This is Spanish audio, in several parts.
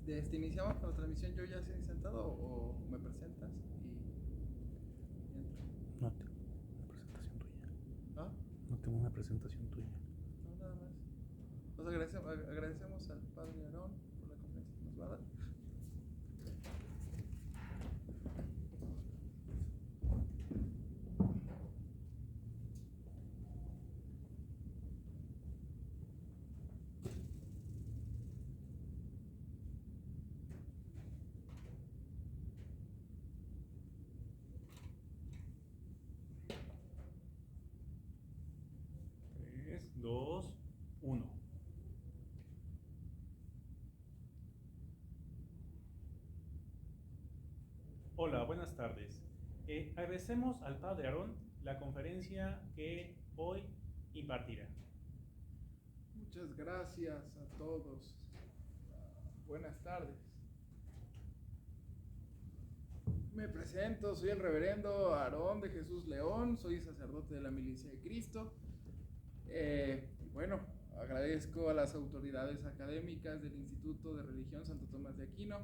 Iniciamos con la transmisión. Yo ya estoy sentado o me presentas y entro. No tengo una presentación tuya. ¿Ah? No tengo una presentación tuya. No, nada más. Pues agradecemos al padre Aarón por la conferencia que nos va a dar. Tres, dos, uno. Hola, buenas tardes. Agradecemos al Padre Aarón la conferencia que hoy impartirá. Muchas gracias a todos. Buenas tardes. Me presento, soy el reverendo Aarón de Jesús León, soy sacerdote de la Milicia de Cristo. Bueno, agradezco a las autoridades académicas del Instituto de Religión Santo Tomás de Aquino,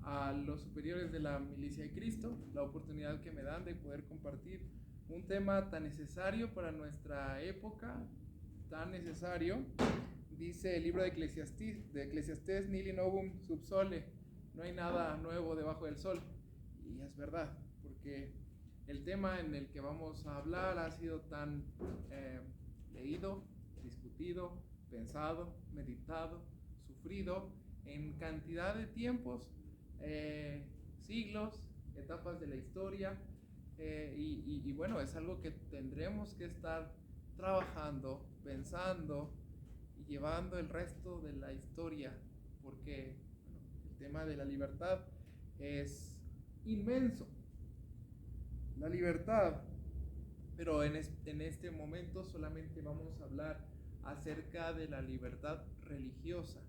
a los superiores de la Milicia de Cristo, la oportunidad que me dan de poder compartir un tema tan necesario para nuestra época, tan necesario. Dice el libro de Eclesiastés, Nihil novum sub sole, no hay nada nuevo debajo del sol. Y es verdad, porque el tema en el que vamos a hablar ha sido tan leído, discutido, pensado, meditado, sufrido en cantidad de tiempos, siglos, etapas de la historia, y bueno, es algo que tendremos que estar trabajando, pensando y llevando el resto de la historia, porque bueno, el tema de la libertad es inmenso. La libertad, pero en este momento solamente vamos a hablar acerca de la libertad religiosa.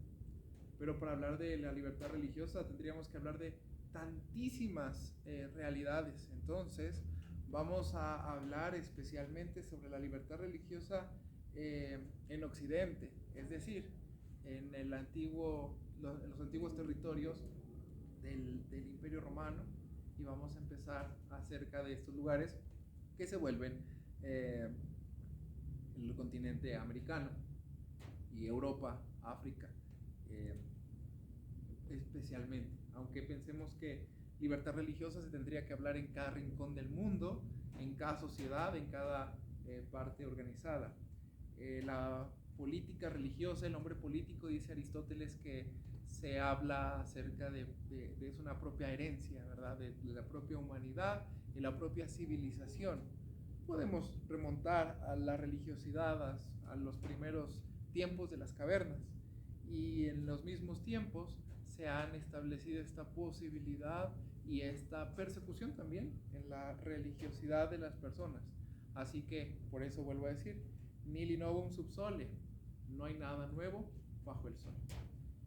Pero para hablar de la libertad religiosa tendríamos que hablar de tantísimas realidades. Entonces vamos a hablar especialmente sobre la libertad religiosa en Occidente, es decir, en los antiguos territorios del Imperio Romano, y vamos a empezar acerca de estos lugares que se vuelven el continente americano y Europa, África, especialmente, aunque pensemos que libertad religiosa se tendría que hablar en cada rincón del mundo, en cada sociedad, en cada parte organizada. La política religiosa, el hombre político, dice Aristóteles que se habla acerca de es una propia herencia, ¿verdad? De la propia humanidad y la propia civilización. Podemos remontar a la religiosidad, a los primeros tiempos de las cavernas, y en los mismos tiempos se han establecido esta posibilidad y esta persecución también en la religiosidad de las personas. Así que por eso vuelvo a decir, nihil novum sub sole, no hay nada nuevo bajo el sol.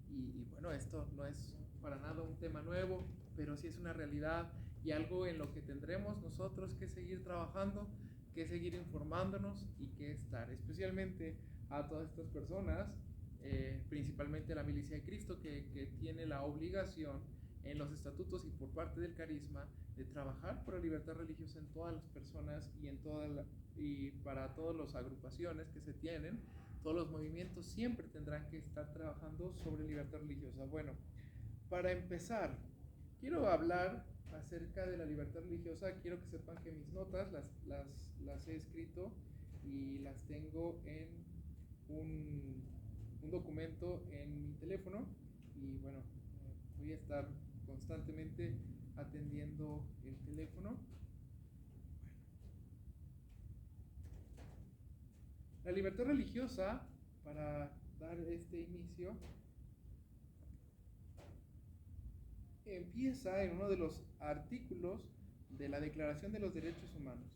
Y bueno, esto no es para nada un tema nuevo, pero sí es una realidad y algo en lo que tendremos nosotros que seguir trabajando, que seguir informándonos y que estar, especialmente a todas estas personas, principalmente la Milicia de Cristo, que tiene la obligación en los estatutos y por parte del carisma de trabajar por la libertad religiosa en todas las personas y para todas las agrupaciones que se tienen. Todos los movimientos siempre tendrán que estar trabajando sobre libertad religiosa. Bueno, para empezar, quiero hablar acerca de la libertad religiosa. Quiero que sepan que mis notas las he escrito y las tengo en un documento en mi teléfono, y bueno, voy a estar constantemente atendiendo el teléfono. La libertad religiosa, para dar este inicio, empieza en uno de los artículos de la Declaración de los Derechos Humanos.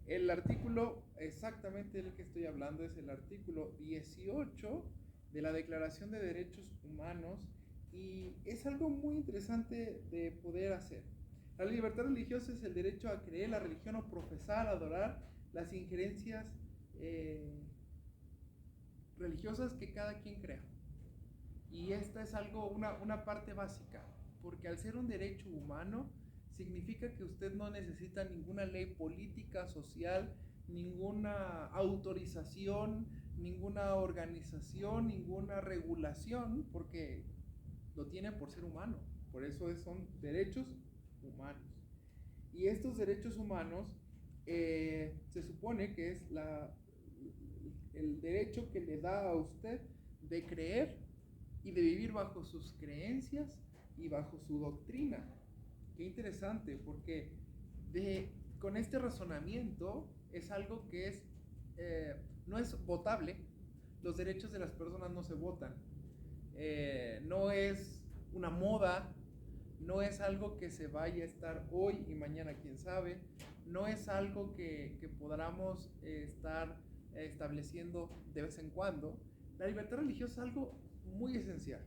El artículo exactamente del que estoy hablando es el artículo 18 de la Declaración de Derechos Humanos, y es algo muy interesante de poder hacer. La libertad religiosa es el derecho a creer la religión o profesar, adorar las injerencias religiosas que cada quien crea. Y esta es algo, una parte básica, porque al ser un derecho humano, significa que usted no necesita ninguna ley política, social, ninguna autorización, ninguna organización, ninguna regulación, porque lo tiene por ser humano. Por eso son derechos humanos. Y estos derechos humanos se supone que es el derecho que le da a usted de creer y de vivir bajo sus creencias y bajo su doctrina. Qué interesante, porque con este razonamiento es algo que no es votable. Los derechos de las personas no se votan. No es una moda, no es algo que se vaya a estar hoy y mañana quién sabe, no es algo que podamos estar estableciendo de vez en cuando. La libertad religiosa es algo muy esencial.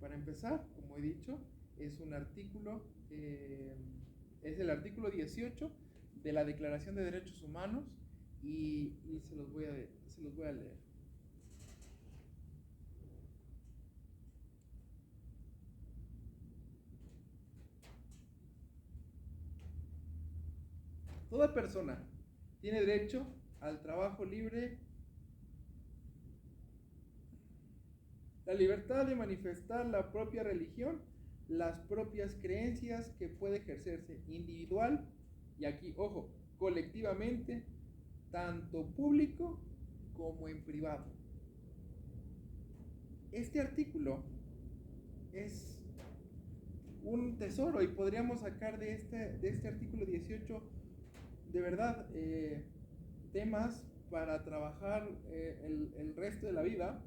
Para empezar, como he dicho, es un artículo, es el artículo 18 de la Declaración de Derechos Humanos y se los voy a leer. Toda persona tiene derecho al trabajo libre, la libertad de manifestar la propia religión, las propias creencias que puede ejercerse individual y aquí, ojo, colectivamente, tanto público como en privado. Este artículo es un tesoro y podríamos sacar de este artículo 18 de verdad temas para trabajar el resto de la vida,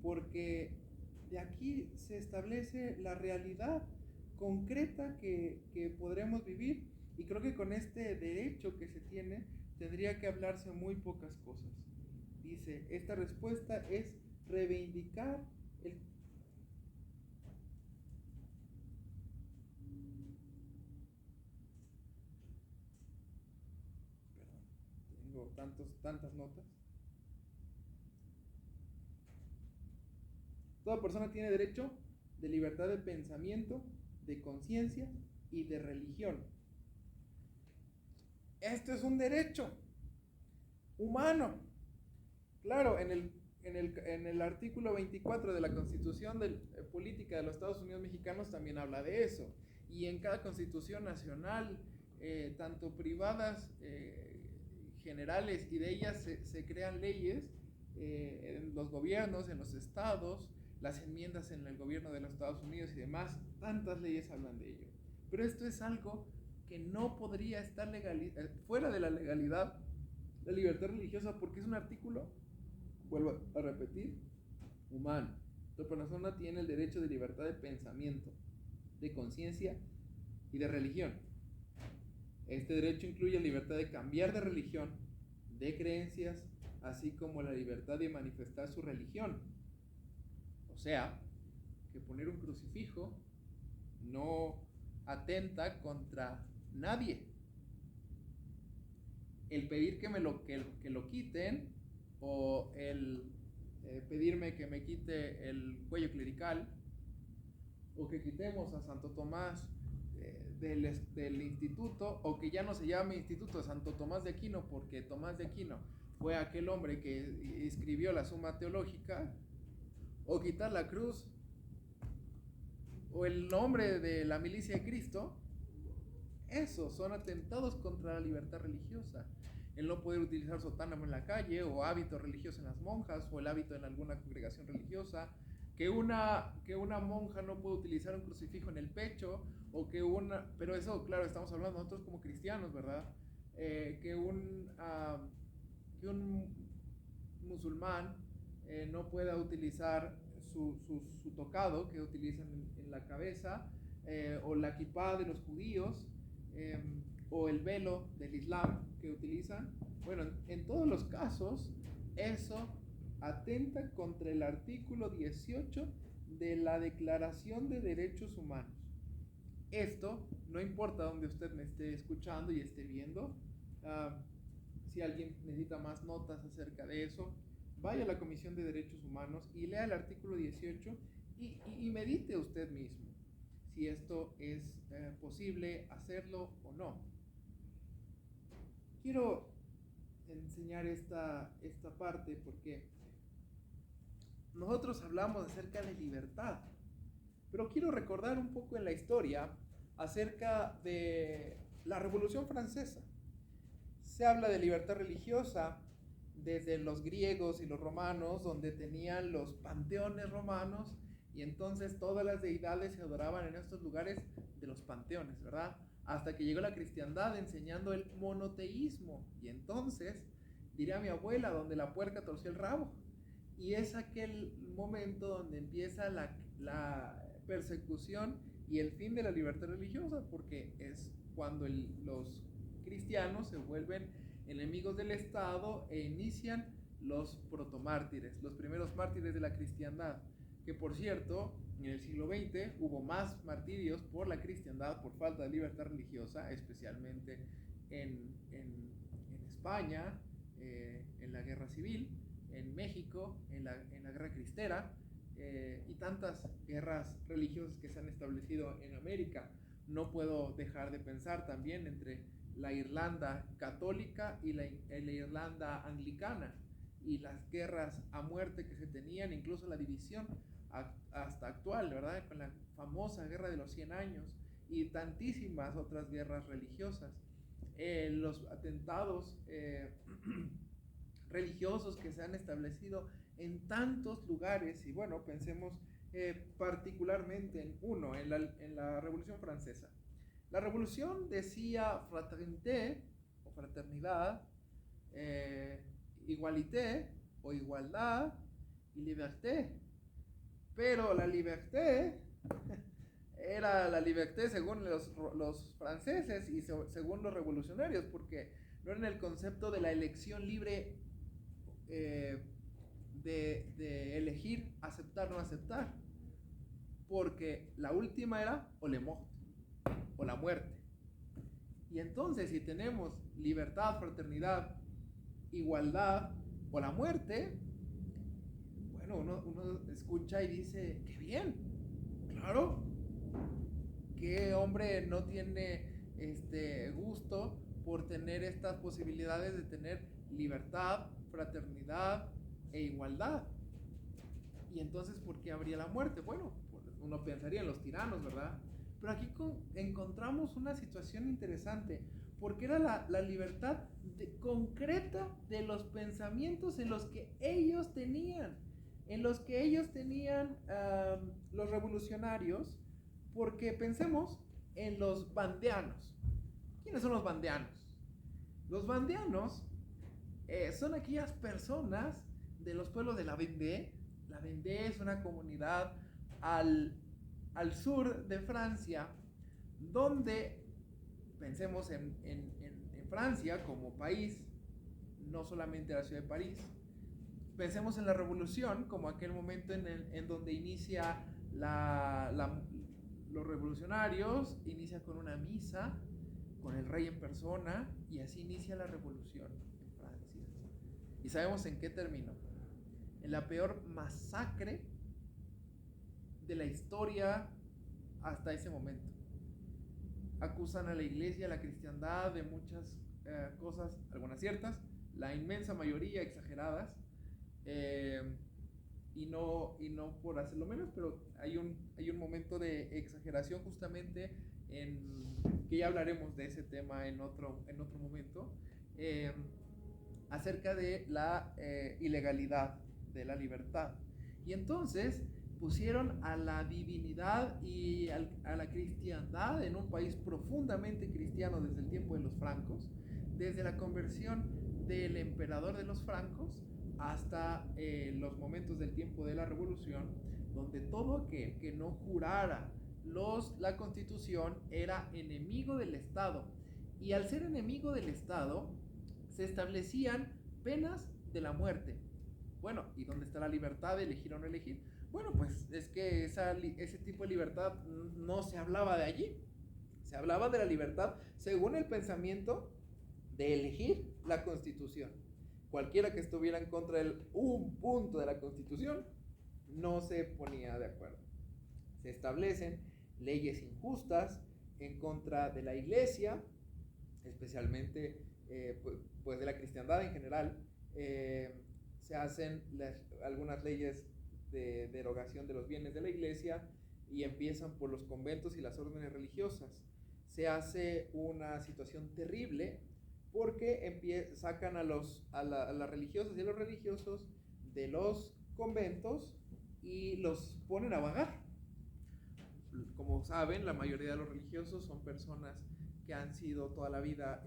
porque de aquí se establece la realidad concreta que podremos vivir, y creo que con este derecho que se tiene tendría que hablarse muy pocas cosas. Dice, esta respuesta es reivindicar el... Perdón, tengo tantas notas. Toda persona tiene derecho de libertad de pensamiento, de conciencia y de religión. Esto es un derecho humano. Claro, en el artículo 24 de la Constitución Política de los Estados Unidos Mexicanos también habla de eso. Y en cada constitución nacional, tanto privadas, generales, y de ellas se crean leyes en los gobiernos, en los estados, las enmiendas en el gobierno de los Estados Unidos y demás, tantas leyes hablan de ello. Pero esto es algo que no podría estar fuera de la legalidad, la libertad religiosa, porque es un artículo, vuelvo a repetir, humano. La persona tiene el derecho de libertad de pensamiento, de conciencia y de religión. Este derecho incluye la libertad de cambiar de religión, de creencias, así como la libertad de manifestar su religión. O sea, que poner un crucifijo no atenta contra nadie. El pedir que lo quiten, o el pedirme que me quite el cuello clerical, o que quitemos a Santo Tomás del instituto, o que ya no se llame Instituto de Santo Tomás de Aquino, porque Tomás de Aquino fue aquel hombre que escribió la Suma Teológica, o quitar la cruz o el nombre de la milicia de Cristo. Esos son atentados contra la libertad religiosa. El no poder utilizar sotana en la calle, o hábito religioso en las monjas, o el hábito en alguna congregación religiosa, que una monja no puede utilizar un crucifijo en el pecho, o pero eso, claro, estamos hablando nosotros como cristianos, ¿verdad? Que un musulmán no pueda utilizar su tocado que utilizan en la cabeza, o la kipá de los judíos, o el velo del Islam que utilizan. Bueno, en todos los casos, eso atenta contra el artículo 18 de la Declaración de Derechos Humanos. Esto, no importa donde usted me esté escuchando y esté viendo, si alguien necesita más notas acerca de eso, vaya a la Comisión de Derechos Humanos y lea el artículo 18 y medite usted mismo si esto es posible hacerlo o no. Quiero enseñar esta parte porque nosotros hablamos acerca de libertad, pero quiero recordar un poco en la historia acerca de la Revolución Francesa. Se habla de libertad religiosa desde los griegos y los romanos, donde tenían los panteones romanos, y entonces todas las deidades se adoraban en estos lugares de los panteones, ¿verdad? Hasta que llegó la cristiandad enseñando el monoteísmo, y entonces, diría mi abuela, donde la puerca torció el rabo, y es aquel momento donde empieza la persecución y el fin de la libertad religiosa, porque es cuando los cristianos se vuelven enemigos del Estado e inician los protomártires, los primeros mártires de la cristiandad, que por cierto, en el siglo XX hubo más martirios por la cristiandad por falta de libertad religiosa, especialmente en España, en la guerra civil, en México, en la guerra cristera, y tantas guerras religiosas que se han establecido en América. No puedo dejar de pensar también entre la Irlanda católica y la Irlanda anglicana, y las guerras a muerte que se tenían, incluso la división hasta actual, ¿verdad? Con la famosa guerra de los 100 años y tantísimas otras guerras religiosas. Los atentados religiosos que se han establecido en tantos lugares, y bueno, pensemos particularmente en uno, en la Revolución Francesa. La revolución decía fraternité o fraternidad, igualité o igualdad y liberté, pero la liberté era la liberté según los franceses y según los revolucionarios, porque no era en el concepto de la elección libre de elegir aceptar o no aceptar, porque la última era o le mort, o la muerte. Y entonces, si tenemos libertad, fraternidad, igualdad o la muerte, bueno, uno escucha y dice, qué bien, claro, qué hombre no tiene gusto por tener estas posibilidades de tener libertad, fraternidad e igualdad. Y entonces, ¿por qué habría la muerte? Bueno, uno pensaría en los tiranos, ¿verdad? Pero aquí encontramos una situación interesante, porque era la libertad concreta de los pensamientos en los que ellos tenían, los revolucionarios, porque pensemos en los vandeanos. ¿Quiénes son los vandeanos? Los vandeanos son aquellas personas de los pueblos de la Vendée. La Vendée es una comunidad al sur de Francia, donde pensemos en Francia como país, no solamente la ciudad de París. Pensemos en la revolución como aquel momento en donde inicia los revolucionarios, inicia con una misa, con el rey en persona, y así inicia la revolución en Francia. ¿Y sabemos en qué terminó? En la peor masacre de la historia hasta ese momento. Acusan a la iglesia, a la cristiandad de muchas cosas, algunas ciertas, la inmensa mayoría exageradas, y no por hacerlo menos, pero hay un momento de exageración justamente que ya hablaremos de ese tema en otro momento, acerca de la ilegalidad de la libertad. Y entonces pusieron a la divinidad y a la cristiandad en un país profundamente cristiano desde el tiempo de los francos, desde la conversión del emperador de los francos hasta los momentos del tiempo de la revolución, donde todo aquel que no jurara la constitución era enemigo del Estado, y al ser enemigo del Estado se establecían penas de la muerte. Bueno, ¿y dónde está la libertad de elegir o no elegir? Bueno, pues es que ese tipo de libertad no se hablaba de allí. Se hablaba de la libertad según el pensamiento de elegir la Constitución. Cualquiera que estuviera en contra de un punto de la Constitución no se ponía de acuerdo. Se establecen leyes injustas en contra de la iglesia, especialmente pues de la cristiandad en general. Se hacen algunas leyes de derogación de los bienes de la iglesia y empiezan por los conventos y las órdenes religiosas. Se hace una situación terrible porque sacan a las religiosas y a los religiosos de los conventos y los ponen a vagar. Como saben, la mayoría de los religiosos son personas que han sido toda la vida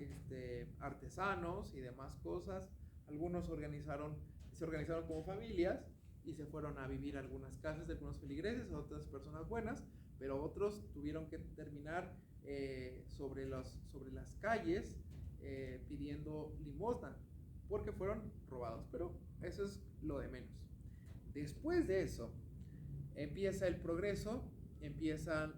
artesanos y demás cosas. Algunos se organizaron como familias y se fueron a vivir a algunas casas de algunos feligreses, a otras personas buenas, pero otros tuvieron que terminar sobre las calles pidiendo limosna porque fueron robados, pero eso es lo de menos. Después de eso empieza el progreso, empiezan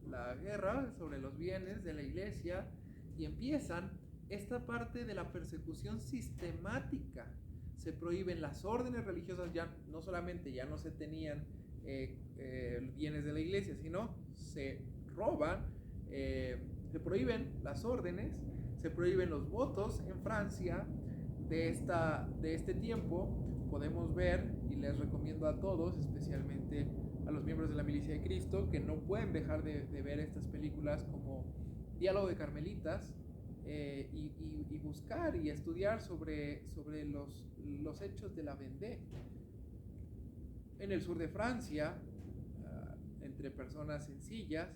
la guerra sobre los bienes de la iglesia y empiezan esta parte de la persecución sistemática. Se prohíben las órdenes religiosas, ya no solamente ya no se tenían bienes de la iglesia, sino se roban, se prohíben las órdenes, se prohíben los votos en Francia. De este tiempo podemos ver, y les recomiendo a todos, especialmente a los miembros de la Milicia de Cristo, que no pueden dejar de ver estas películas como Diálogo de Carmelitas, y buscar y estudiar sobre los hechos de la Vendée en el sur de Francia, entre personas sencillas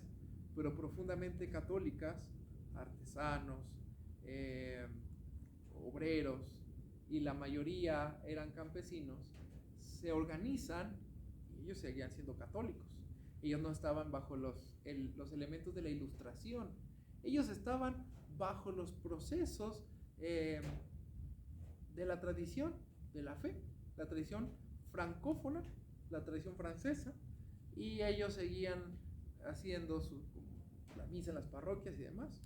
pero profundamente católicas, artesanos, obreros, y la mayoría eran campesinos. Se organizan y ellos seguían siendo católicos. Ellos no estaban bajo los elementos de la Ilustración, ellos estaban bajo los procesos de la tradición de la fe, la tradición francófona, la tradición francesa, y ellos seguían haciendo la misa en las parroquias y demás.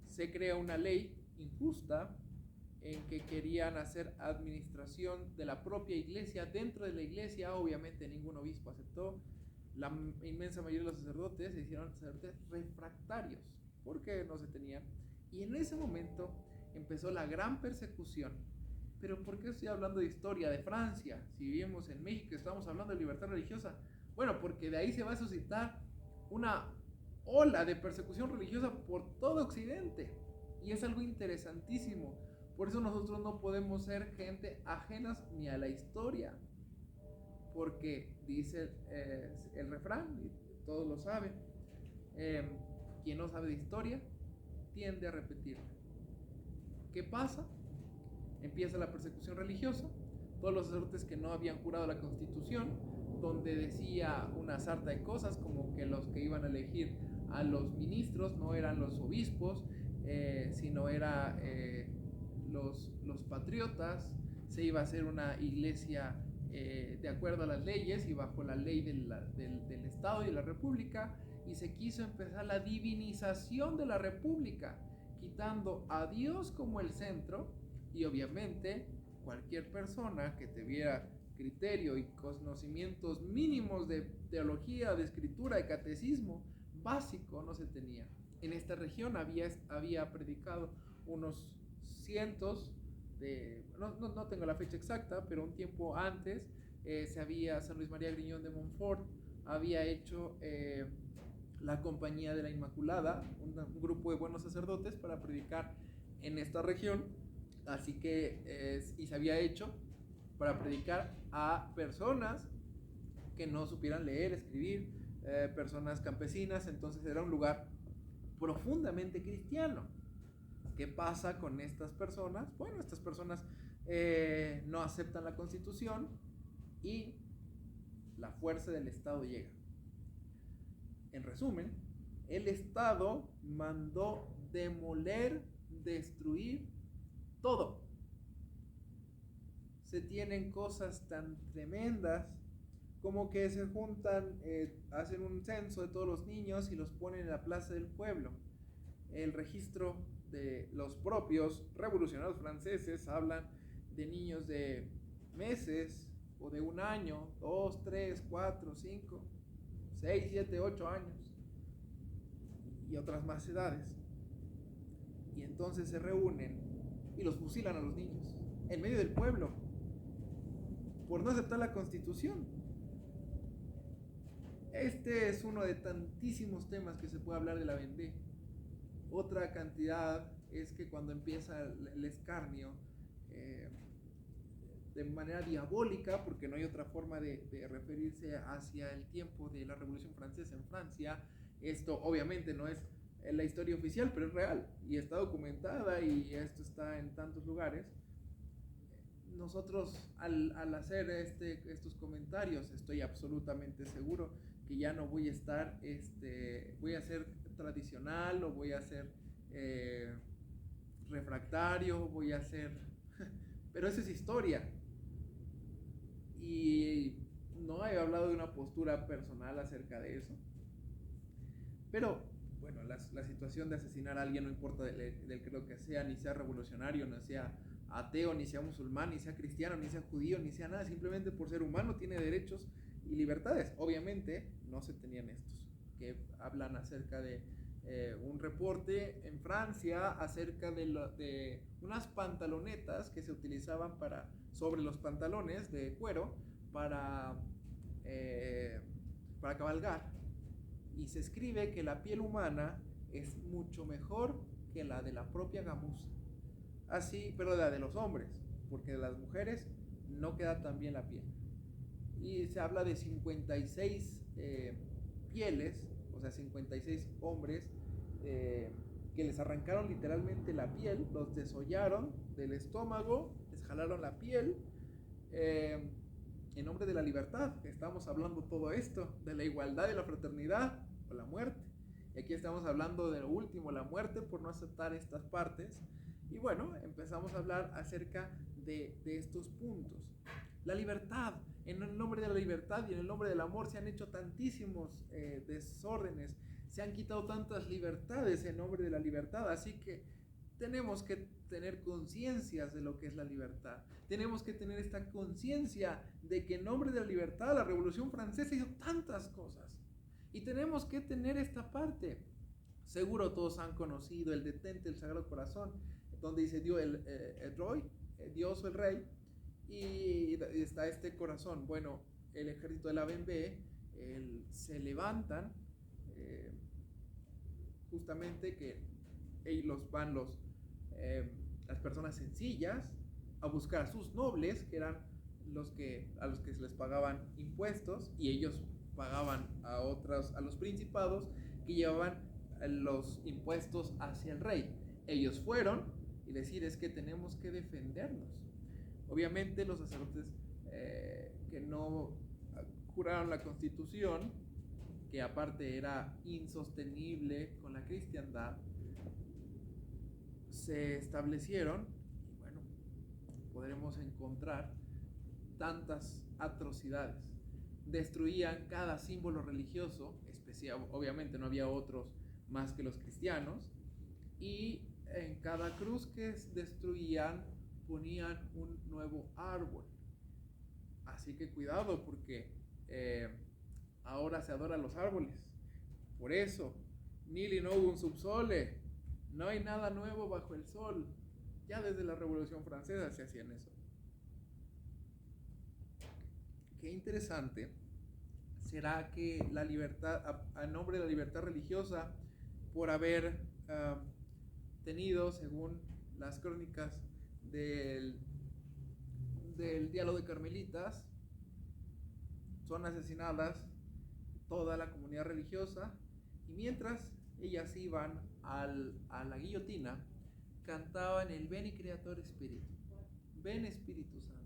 Se crea una ley injusta en que querían hacer administración de la propia iglesia dentro de la iglesia. Obviamente ningún obispo aceptó. La inmensa mayoría de los sacerdotes se hicieron sacerdotes refractarios porque no se tenían. Y en ese momento empezó la gran persecución. Pero ¿por qué estoy hablando de historia de Francia? Si vivimos en México, estamos hablando de libertad religiosa. Bueno, porque de ahí se va a suscitar una ola de persecución religiosa por todo Occidente. Y es algo interesantísimo. Por eso nosotros no podemos ser gente ajenas ni a la historia. Porque dice el refrán, y todos lo saben, quien no sabe de historia tiende a repetirla. ¿Qué pasa? Empieza la persecución religiosa. Todos los sacerdotes que no habían jurado la Constitución, donde decía una sarta de cosas, como que los que iban a elegir a los ministros no eran los obispos, sino eran los patriotas. Se iba a hacer una iglesia de acuerdo a las leyes y bajo la ley del Estado y de la República, y se quiso empezar la divinización de la República, quitando a Dios como el centro, y obviamente cualquier persona que tuviera criterio y conocimientos mínimos de teología, de escritura, de catecismo básico no se tenía. En esta región había predicado unos cientos de, no tengo la fecha exacta, pero un tiempo antes San Luis María Griñón de Montfort había hecho la Compañía de la Inmaculada, un grupo de buenos sacerdotes para predicar en esta región. Así que, y se había hecho para predicar a personas que no supieran leer, escribir, personas campesinas. Entonces era un lugar profundamente cristiano. ¿Qué pasa con estas personas? Bueno, estas personas no aceptan la Constitución y la fuerza del Estado llega. En resumen, el Estado mandó demoler, destruir todo. Se tienen cosas tan tremendas como que se juntan, hacen un censo de todos los niños y los ponen en la plaza del pueblo. El registro de los propios revolucionarios franceses hablan de niños de meses o de un año, 2, 3, 4, 5, 6, 7, 8 años y otras más edades. Y entonces se reúnen y los fusilan a los niños en medio del pueblo por no aceptar la Constitución. Este es uno de tantísimos temas que se puede hablar de la Vendée. Otra cantidad es que cuando empieza el escarnio, de manera diabólica, porque no hay otra forma de referirse hacia el tiempo de la Revolución Francesa en Francia. Esto obviamente no es la historia oficial, pero es real y está documentada, y esto está en tantos lugares. Nosotros al hacer estos comentarios, estoy absolutamente seguro que ya no voy a estar, voy a ser tradicional, o voy a ser refractario, voy a ser... pero eso es historia. Y no he hablado de una postura personal acerca de eso. Pero, bueno, la situación de asesinar a alguien, no importa del creo que sea, ni sea revolucionario, ni sea ateo, ni sea musulmán, ni sea cristiano, ni sea judío, ni sea nada, simplemente por ser humano tiene derechos y libertades. Obviamente no se tenían estos, que hablan acerca de un reporte en Francia acerca de unas pantalonetas que se utilizaban sobre los pantalones de cuero para cabalgar, y se escribe que la piel humana es mucho mejor que la de la propia gamuza. Así, pero la de los hombres, porque de las mujeres no queda tan bien la piel. Y se habla de 56 pieles, o sea, 56 hombres que les arrancaron literalmente la piel, los desollaron del estómago, les jalaron la piel, en nombre de la libertad. Estamos hablando todo esto, de la igualdad y la fraternidad, o la muerte. Y aquí estamos hablando de lo último, la muerte por no aceptar estas partes. Y bueno, empezamos a hablar acerca de estos puntos. La libertad, en el nombre de la libertad y en el nombre del amor se han hecho tantísimos desórdenes, se han quitado tantas libertades en nombre de la libertad, así que tenemos que tener conciencias de lo que es la libertad. Tenemos que tener esta conciencia de que en nombre de la libertad la Revolución Francesa hizo tantas cosas. Y tenemos que tener esta parte. Seguro todos han conocido el detente del Sagrado Corazón, donde dice Dios Dios o el Rey, y está este corazón. Bueno, el ejército de la Vendée se levantan, justamente que ellos van las personas sencillas a buscar a sus nobles, que eran a los que se les pagaban impuestos, y ellos pagaban a los principados que llevaban los impuestos hacia el rey. Ellos fueron y decir, es que tenemos que defendernos. Obviamente los sacerdotes que no juraron la Constitución, que aparte era insostenible con la cristiandad, se establecieron, y bueno, podremos encontrar tantas atrocidades. Destruían cada símbolo religioso, especial, obviamente no había otros más que los cristianos, y en cada cruz que destruían ponían un nuevo árbol. Así que cuidado, porque ahora se adoran los árboles. Por eso, nili novum sub sole, no hay nada nuevo bajo el sol. Ya desde la Revolución Francesa se hacían eso. Qué interesante será que la libertad, a nombre de la libertad religiosa, por haber tenido, según las crónicas del diálogo de Carmelitas, son asesinadas toda la comunidad religiosa, y mientras ellas iban a la guillotina, cantaban el Veni Creator Spiritus, ven Espíritu Santo.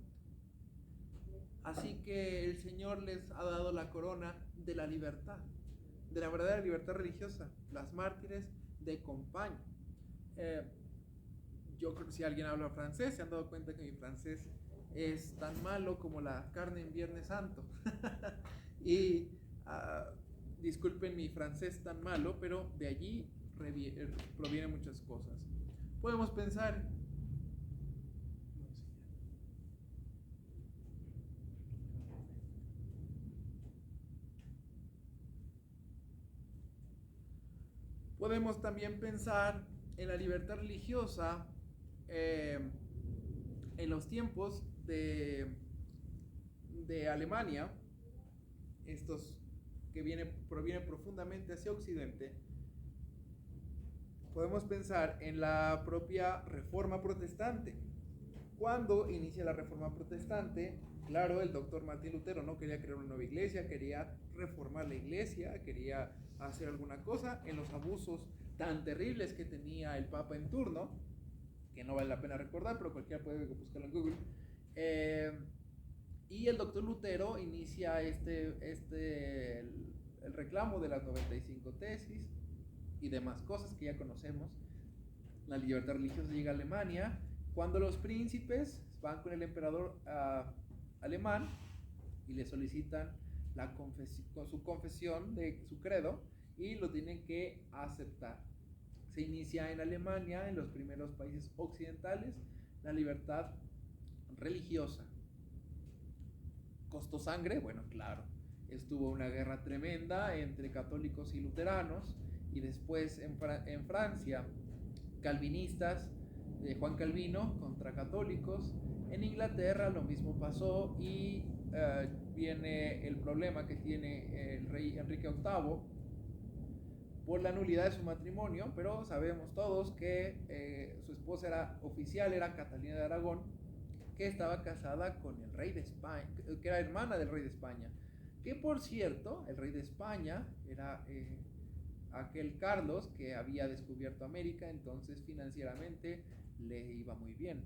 Así que el Señor les ha dado la corona de la libertad, de la verdadera libertad religiosa, las mártires de Compiègne. Yo creo que si alguien habla francés, se han dado cuenta que mi francés es tan malo como la carne en Viernes Santo. Y disculpen mi francés tan malo, pero de allí provienen muchas cosas. Podemos pensar... Podemos también pensar en la libertad religiosa en los tiempos de Alemania, estos que provienen profundamente hacia Occidente. Podemos pensar en la propia Reforma Protestante. Cuando inicia la Reforma Protestante, claro, el doctor Martín Lutero no quería crear una nueva iglesia, quería reformar la iglesia, quería hacer alguna cosa en los abusos tan terribles que tenía el Papa en turno, que no vale la pena recordar, pero cualquiera puede buscarlo en Google. Y el doctor Lutero inicia el reclamo de las 95 tesis y demás cosas que ya conocemos. La libertad religiosa llega a Alemania cuando los príncipes van con el emperador alemán y le solicitan su confesión de su credo y lo tienen que aceptar. Se inicia en Alemania, en los primeros países occidentales, la libertad religiosa. ¿Costó sangre? Bueno, claro. Estuvo una guerra tremenda entre católicos y luteranos, y después en Francia, calvinistas de Juan Calvino contra católicos. En Inglaterra lo mismo pasó, y viene el problema que tiene el rey Enrique VIII por la nulidad de su matrimonio, pero sabemos todos que su esposa era Catalina de Aragón, que estaba casada con el rey de España, que era hermana del rey de España, que por cierto, el rey de España era aquel Carlos que había descubierto América, entonces financieramente le iba muy bien.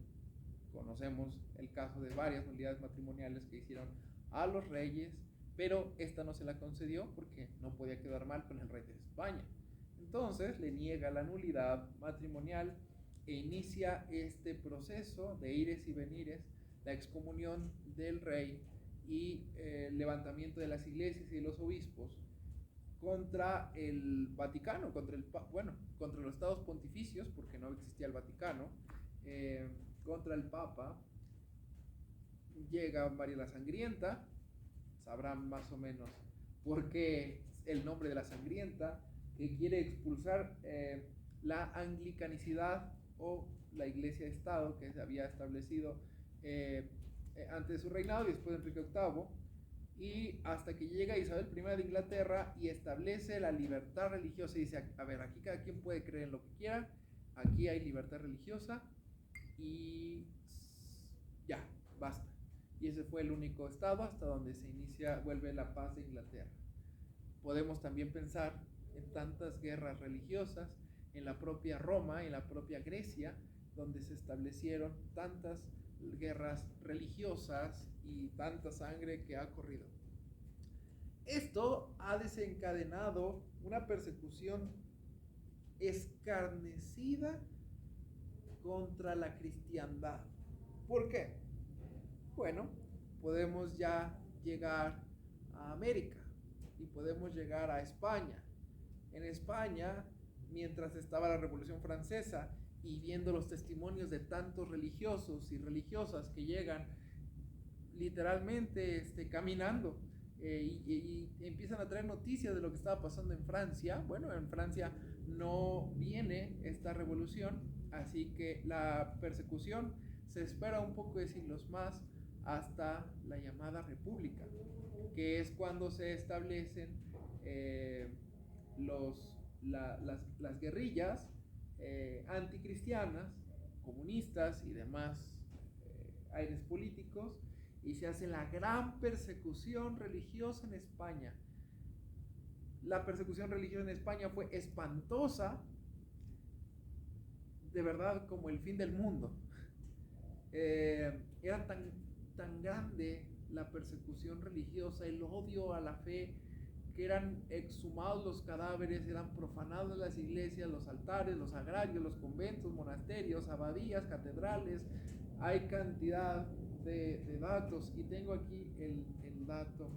Conocemos el caso de varias nulidades matrimoniales que hicieron a los reyes, pero esta no se la concedió porque no podía quedar mal con el rey de España. Entonces le niega la nulidad matrimonial e inicia este proceso de ires y venires, la excomunión del rey y el levantamiento de las iglesias y de los obispos contra el Vaticano, contra los estados pontificios, porque no existía el Vaticano, contra el Papa. Llega María la Sangrienta, sabrán más o menos por qué el nombre de la Sangrienta, que quiere expulsar la anglicanicidad o la iglesia de Estado que se había establecido antes de su reinado y después de Enrique VIII, y hasta que llega Isabel I de Inglaterra y establece la libertad religiosa y dice, a ver, aquí cada quien puede creer en lo que quiera, aquí hay libertad religiosa y ya, basta. Y ese fue el único estado hasta donde vuelve la paz de Inglaterra. Podemos también pensar en tantas guerras religiosas, en la propia Roma, en la propia Grecia, donde se establecieron tantas guerras religiosas y tanta sangre que ha corrido. Esto ha desencadenado una persecución escarnecida contra la cristiandad. ¿Por qué? Bueno, podemos ya llegar a América y podemos llegar a España. En España, mientras estaba la Revolución Francesa, y viendo los testimonios de tantos religiosos y religiosas que llegan literalmente caminando y empiezan a traer noticias de lo que estaba pasando en Francia. Bueno, en Francia no viene esta revolución, así que la persecución se espera un poco de siglos más hasta la llamada República, que es cuando se establecen las guerrillas anticristianas, comunistas y demás aires políticos, y se hace la gran persecución religiosa en España. La persecución religiosa en España fue espantosa, de verdad, como el fin del mundo. Era tan grande la persecución religiosa, el odio a la fe, que eran exhumados los cadáveres, eran profanadas las iglesias, los altares, los agrarios, los conventos, monasterios, abadías, catedrales. Hay cantidad de datos, y tengo aquí el dato.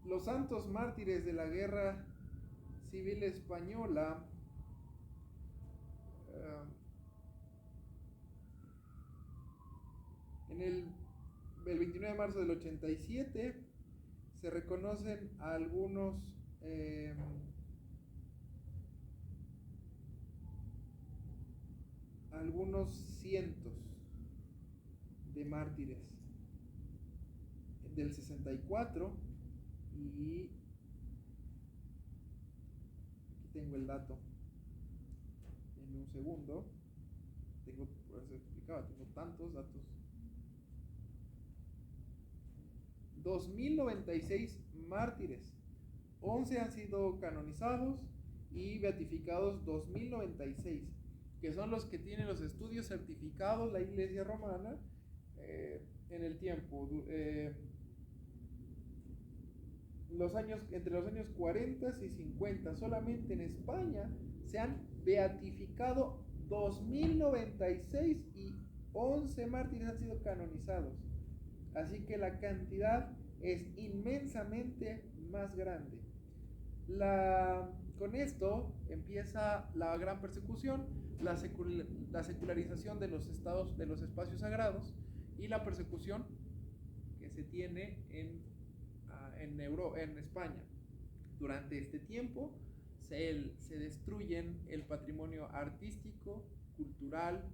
Los santos mártires de la Guerra Civil Española marzo del 87 se reconocen algunos cientos de mártires del 64 y aquí tengo el dato en un segundo, por eso explicaba, tengo tantos datos. 2096 mártires, 11 han sido canonizados y beatificados 2096, que son los que tienen los estudios certificados la Iglesia Romana en el tiempo. Entre los años 40 y 50, solamente en España se han beatificado 2096 y 11 mártires han sido canonizados. Así que la cantidad es inmensamente más grande. Con esto empieza la gran persecución, la secularización de los estados, de los espacios sagrados, y la persecución que se tiene en España. Durante este tiempo se destruyen el patrimonio artístico, cultural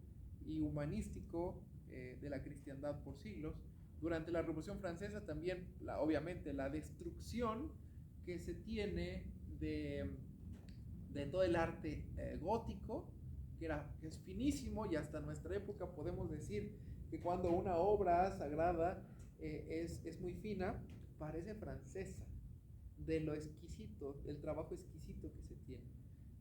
y humanístico de la cristiandad por siglos. Durante la Revolución Francesa también, obviamente, la destrucción que se tiene de todo el arte gótico, que es finísimo, y hasta nuestra época podemos decir que cuando una obra sagrada es muy fina, parece francesa, de lo exquisito, del trabajo exquisito que se tiene.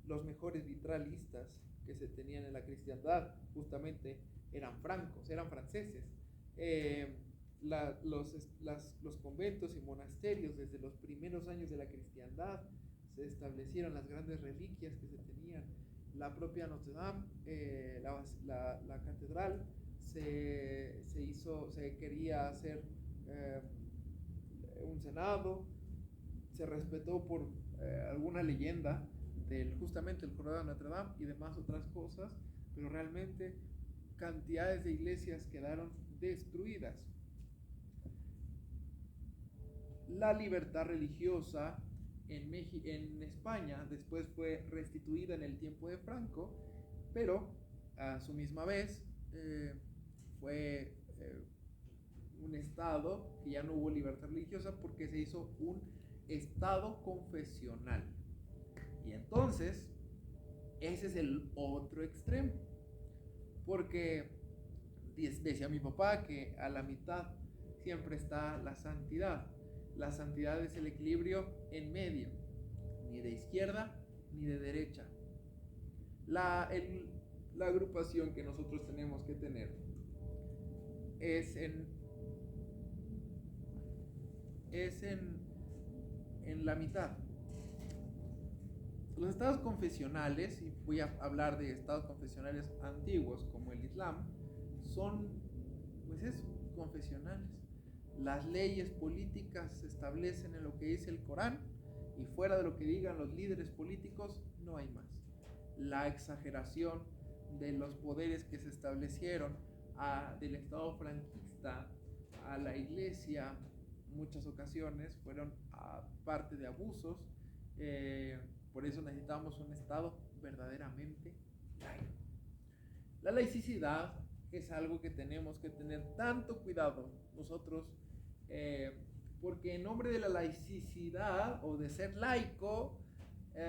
Los mejores vitralistas que se tenían en la cristiandad justamente eran francos, eran franceses. Los conventos y monasterios, desde los primeros años de la cristiandad, se establecieron las grandes reliquias que se tenían. La propia Notre Dame, la catedral, se quería hacer un senado, se respetó por alguna leyenda justamente el Corredor de Notre Dame y demás otras cosas, pero realmente cantidades de iglesias quedaron destruidas. La libertad religiosa en España después fue restituida en el tiempo de Franco, pero a su misma vez fue un estado que ya no hubo libertad religiosa porque se hizo un estado confesional. Y entonces ese es el otro extremo, porque decía mi papá que a la mitad siempre está la santidad. La santidad es el equilibrio en medio, ni de izquierda ni de derecha. La agrupación que nosotros tenemos que tener es en la mitad. Los estados confesionales, y voy a hablar de estados confesionales antiguos como el Islam, son, pues eso, confesionales. Las leyes políticas se establecen en lo que dice el Corán, y fuera de lo que digan los líderes políticos no hay más. La exageración de los poderes que se establecieron del Estado franquista a la Iglesia, muchas ocasiones fueron parte de abusos. Por eso necesitamos un Estado verdaderamente laico. La laicidad es algo que tenemos que tener tanto cuidado nosotros, porque en nombre de la laicidad o de ser laico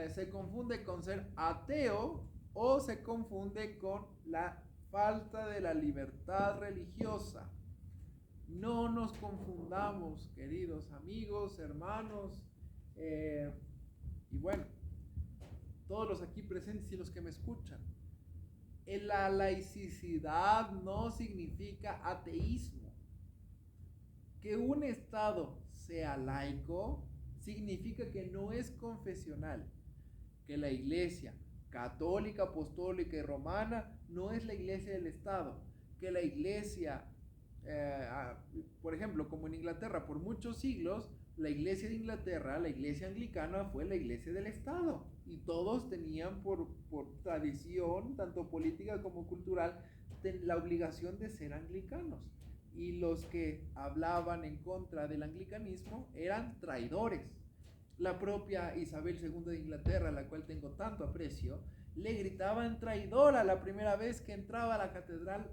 se confunde con ser ateo, o se confunde con la falta de la libertad religiosa. No nos confundamos, queridos amigos, hermanos, y bueno, todos los aquí presentes y los que me escuchan. La laicidad no significa ateísmo. Que un Estado sea laico significa que no es confesional, que la Iglesia católica, apostólica y romana no es la Iglesia del Estado, que la Iglesia, por ejemplo, como en Inglaterra, por muchos siglos, la Iglesia de Inglaterra, la Iglesia anglicana, fue la Iglesia del Estado, y todos tenían por tradición, tanto política como cultural, la obligación de ser anglicanos. y los que hablaban en contra del anglicanismo eran traidores. La propia Isabel II de Inglaterra, a la cual tengo tanto aprecio, le gritaban traidora la primera vez que entraba a la catedral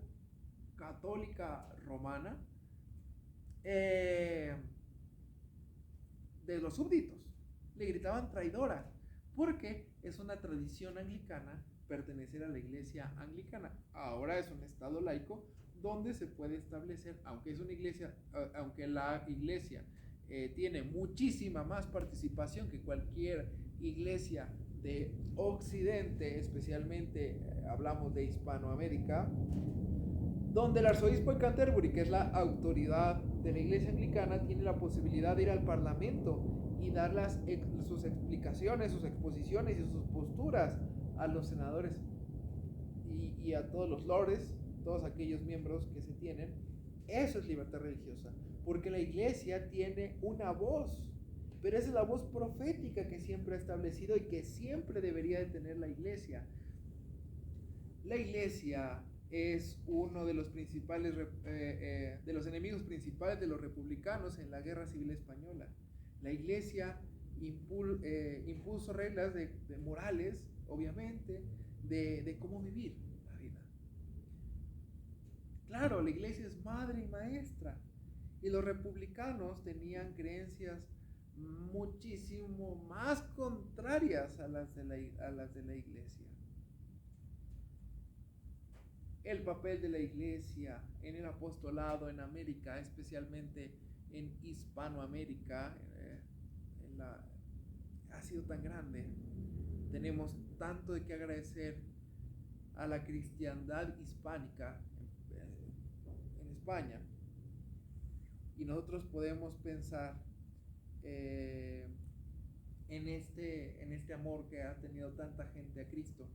católica romana, de los súbditos. Le gritaban traidora, porque es una tradición anglicana pertenecer a la iglesia anglicana. Ahora es un estado laico donde se puede establecer, aunque es una iglesia, aunque la iglesia tiene muchísima más participación que cualquier iglesia de Occidente, especialmente hablamos de Hispanoamérica, donde el arzobispo de Canterbury, que es la autoridad de la iglesia anglicana, tiene la posibilidad de ir al parlamento y dar sus explicaciones, sus exposiciones y sus posturas a los senadores y a todos los lords, todos aquellos miembros que se tienen. Eso es libertad religiosa, porque la iglesia tiene una voz, pero esa es la voz profética que siempre ha establecido y que siempre debería de tener la iglesia. La iglesia es uno de los principales, de los enemigos principales de los republicanos en la Guerra Civil Española. La iglesia impuso reglas de morales, obviamente, de cómo vivir la vida. Claro, la iglesia es madre y maestra, y los republicanos tenían creencias muchísimo más contrarias a las de la iglesia. El papel de la iglesia en el apostolado en América, especialmente en Hispanoamérica, ha sido tan grande. Tenemos tanto de qué agradecer a la cristiandad hispánica en España, y nosotros podemos pensar en este amor que ha tenido tanta gente a Cristo,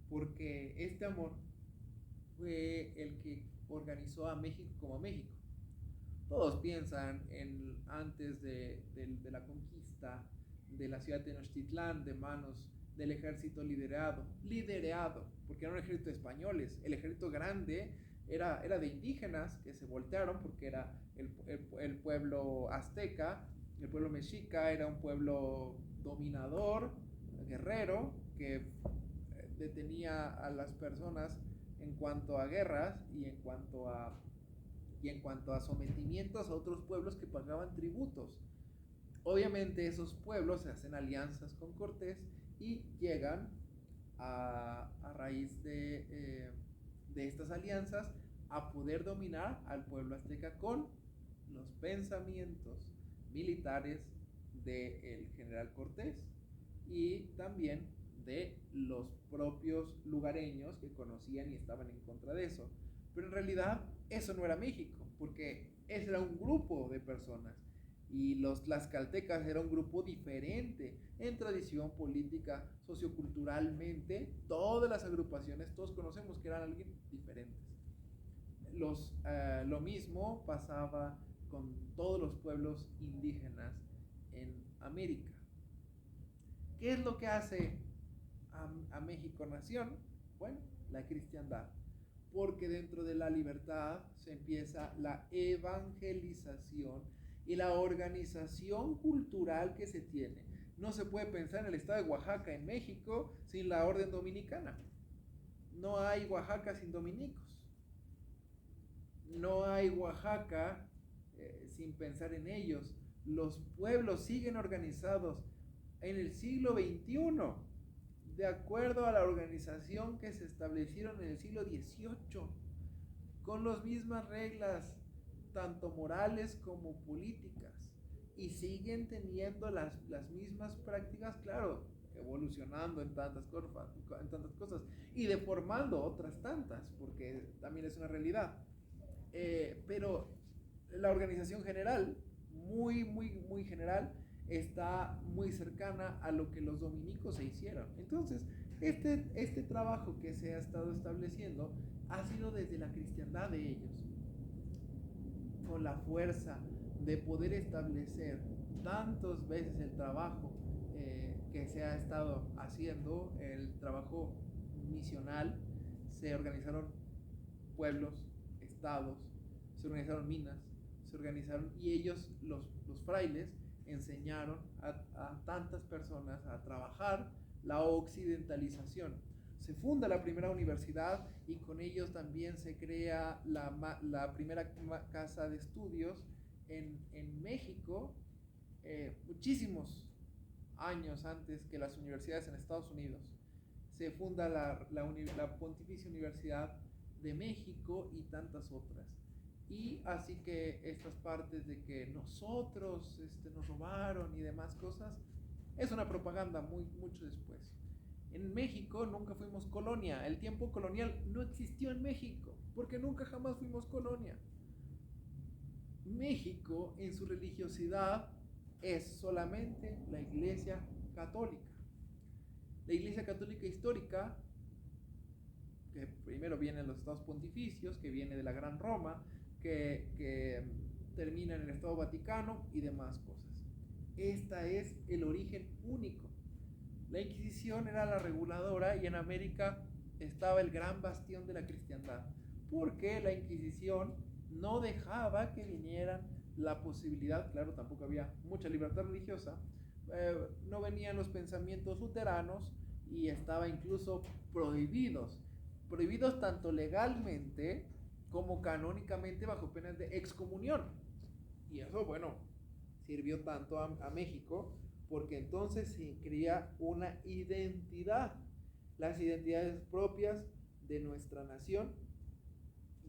porque este amor fue el que organizó a México como México. Todos piensan antes de la conquista de la ciudad de Tenochtitlán de manos del ejército liderado, porque era un ejército de españoles. El ejército grande era de indígenas que se voltearon porque era el pueblo azteca, el pueblo mexica era un pueblo dominador, guerrero, que detenía a las personas en cuanto a guerras y en cuanto a sometimientos a otros pueblos que pagaban tributos. Obviamente esos pueblos se hacen alianzas con Cortés y llegan a raíz de estas alianzas a poder dominar al pueblo azteca con los pensamientos militares del general Cortés y también de los propios lugareños que conocían y estaban en contra de eso. Pero en realidad eso no era México, porque ese era un grupo de personas y los tlaxcaltecas era un grupo diferente en tradición política, socioculturalmente. Todas las agrupaciones, todos conocemos que eran alguien diferentes. Lo mismo pasaba con todos los pueblos indígenas en América. ¿Qué es lo que hace a México nación? Bueno, la cristiandad, porque dentro de la libertad se empieza la evangelización y la organización cultural que se tiene. No se puede pensar en el estado de Oaxaca en México sin la orden dominicana. No hay Oaxaca sin dominicos. No hay Oaxaca sin pensar en ellos. Los pueblos siguen organizados en el siglo XXI, de acuerdo a la organización que se establecieron en el siglo XVIII, con las mismas reglas, tanto morales como políticas, y siguen teniendo las mismas prácticas, claro, evolucionando en tantas cosas, y deformando otras tantas, porque también es una realidad. Pero la organización general, muy general, está muy cercana a lo que los dominicos se hicieron. Entonces, este trabajo que se ha estado estableciendo ha sido desde la cristiandad de ellos, con la fuerza de poder establecer tantas veces el trabajo que se ha estado haciendo, el trabajo misional. Se organizaron pueblos, estados, se organizaron minas, se organizaron, y ellos, los frailes, enseñaron a tantas personas a trabajar la occidentalización. Se funda la primera universidad y con ellos también se crea la primera casa de estudios en México, muchísimos años antes que las universidades en Estados Unidos. Se funda la Pontificia Universidad de México y tantas otras. Y así que estas partes de que nosotros nos robaron y demás cosas, es una propaganda mucho después. En México nunca fuimos colonia. El tiempo colonial no existió en México, porque nunca jamás fuimos colonia. México en su religiosidad es solamente la Iglesia Católica. La Iglesia Católica histórica, que primero viene en los estados pontificios, que viene de la Gran Roma, que termina en el Estado Vaticano y demás cosas. Este es el origen único. La Inquisición era la reguladora y en América estaba el gran bastión de la cristiandad, porque la Inquisición no dejaba que vinieran la posibilidad, claro, tampoco había mucha libertad religiosa, no venían los pensamientos luteranos y estaba incluso prohibidos tanto legalmente como canónicamente bajo penas de excomunión. Y eso, bueno, sirvió tanto a México, porque entonces se crea una identidad, las identidades propias de nuestra nación,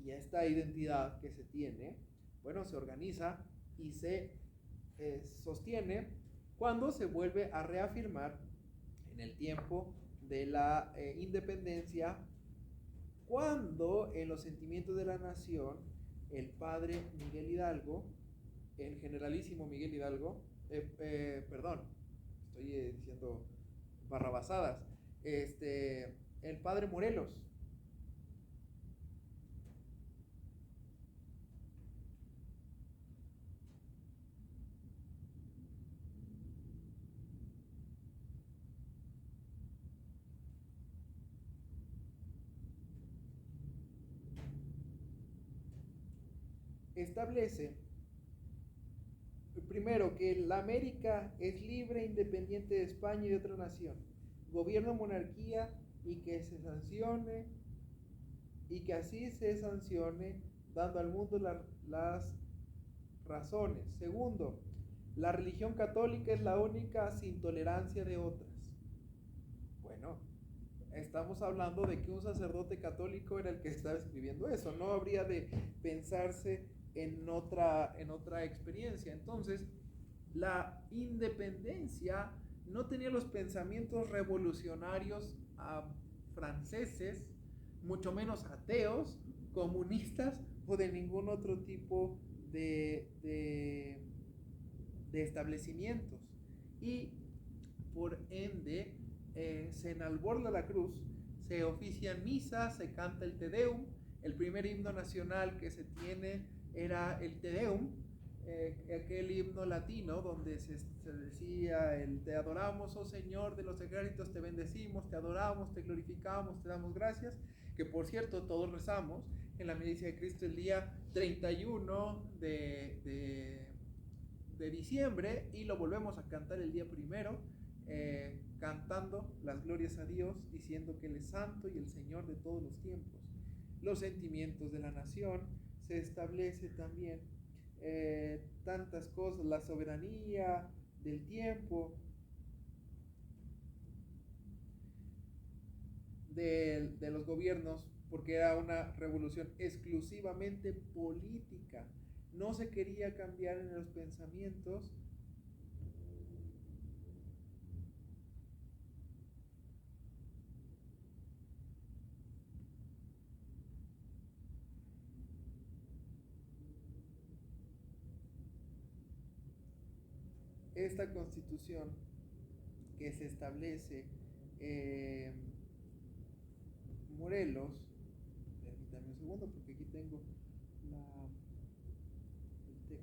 y esta identidad que se tiene, bueno, se organiza y se sostiene cuando se vuelve a reafirmar en el tiempo de la independencia, cuando en los sentimientos de la nación el padre Miguel Hidalgo, el generalísimo Miguel Hidalgo, perdón, estoy diciendo barrabasadas, el padre Morelos, establece primero que la América es libre e independiente de España y de otra nación, gobierno monarquía, y que se sancione, y que así se sancione, dando al mundo las razones. Segundo, la religión católica es la única sin tolerancia de otras. Bueno, estamos hablando de que un sacerdote católico era el que estaba escribiendo eso, no habría de pensarse en otra experiencia. Entonces, la independencia no tenía los pensamientos revolucionarios franceses, mucho menos ateos, comunistas o de ningún otro tipo de establecimientos. Y por ende, se enalborda la cruz, se ofician misas, se canta el Te Deum. El primer himno nacional que se tiene era el Te Deum, aquel himno latino donde se decía Te adoramos, oh Señor de los ejércitos, te bendecimos, te adoramos, te glorificamos, te damos gracias, que por cierto todos rezamos en la milicia de Cristo el día 31 de diciembre, y lo volvemos a cantar el día primero, cantando las glorias a Dios, diciendo que Él es santo y el Señor de todos los tiempos. Los sentimientos de la nación, se establece también tantas cosas, la soberanía del tiempo, de los gobiernos, porque era una revolución exclusivamente política, no se quería cambiar en los pensamientos. Esta constitución que se establece Morelos, permítame un segundo porque aquí tengo el texto.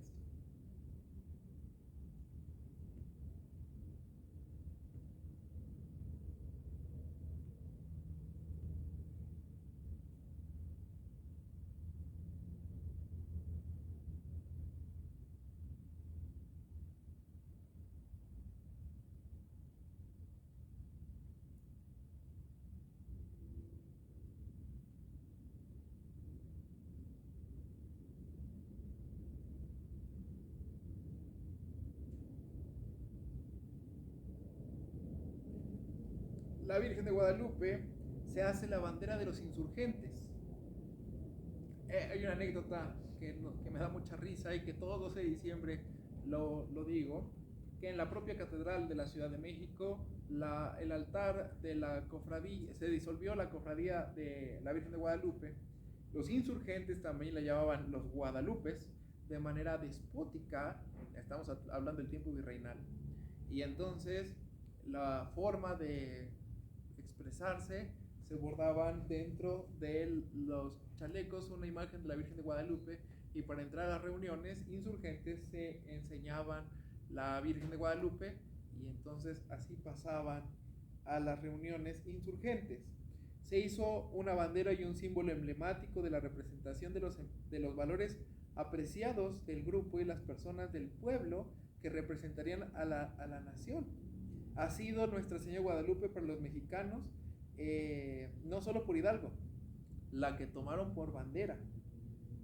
la Virgen de Guadalupe se hace la bandera de los insurgentes. Hay una anécdota que me da mucha risa y que todo 12 de diciembre lo digo, que en la propia catedral de la Ciudad de México, el altar de la cofradía, se disolvió la cofradía de la Virgen de Guadalupe. Los insurgentes también la llamaban los guadalupes, de manera despótica. Estamos hablando del tiempo virreinal. Y entonces la forma de expresarse, se bordaban dentro de los chalecos una imagen de la Virgen de Guadalupe, y para entrar a las reuniones insurgentes se enseñaban la Virgen de Guadalupe, y entonces así pasaban a las reuniones insurgentes. Se hizo una bandera y un símbolo emblemático de la representación de los valores apreciados del grupo y las personas del pueblo que representarían a la nación. Ha sido Nuestra Señora Guadalupe para los mexicanos, no solo por Hidalgo, la que tomaron por bandera,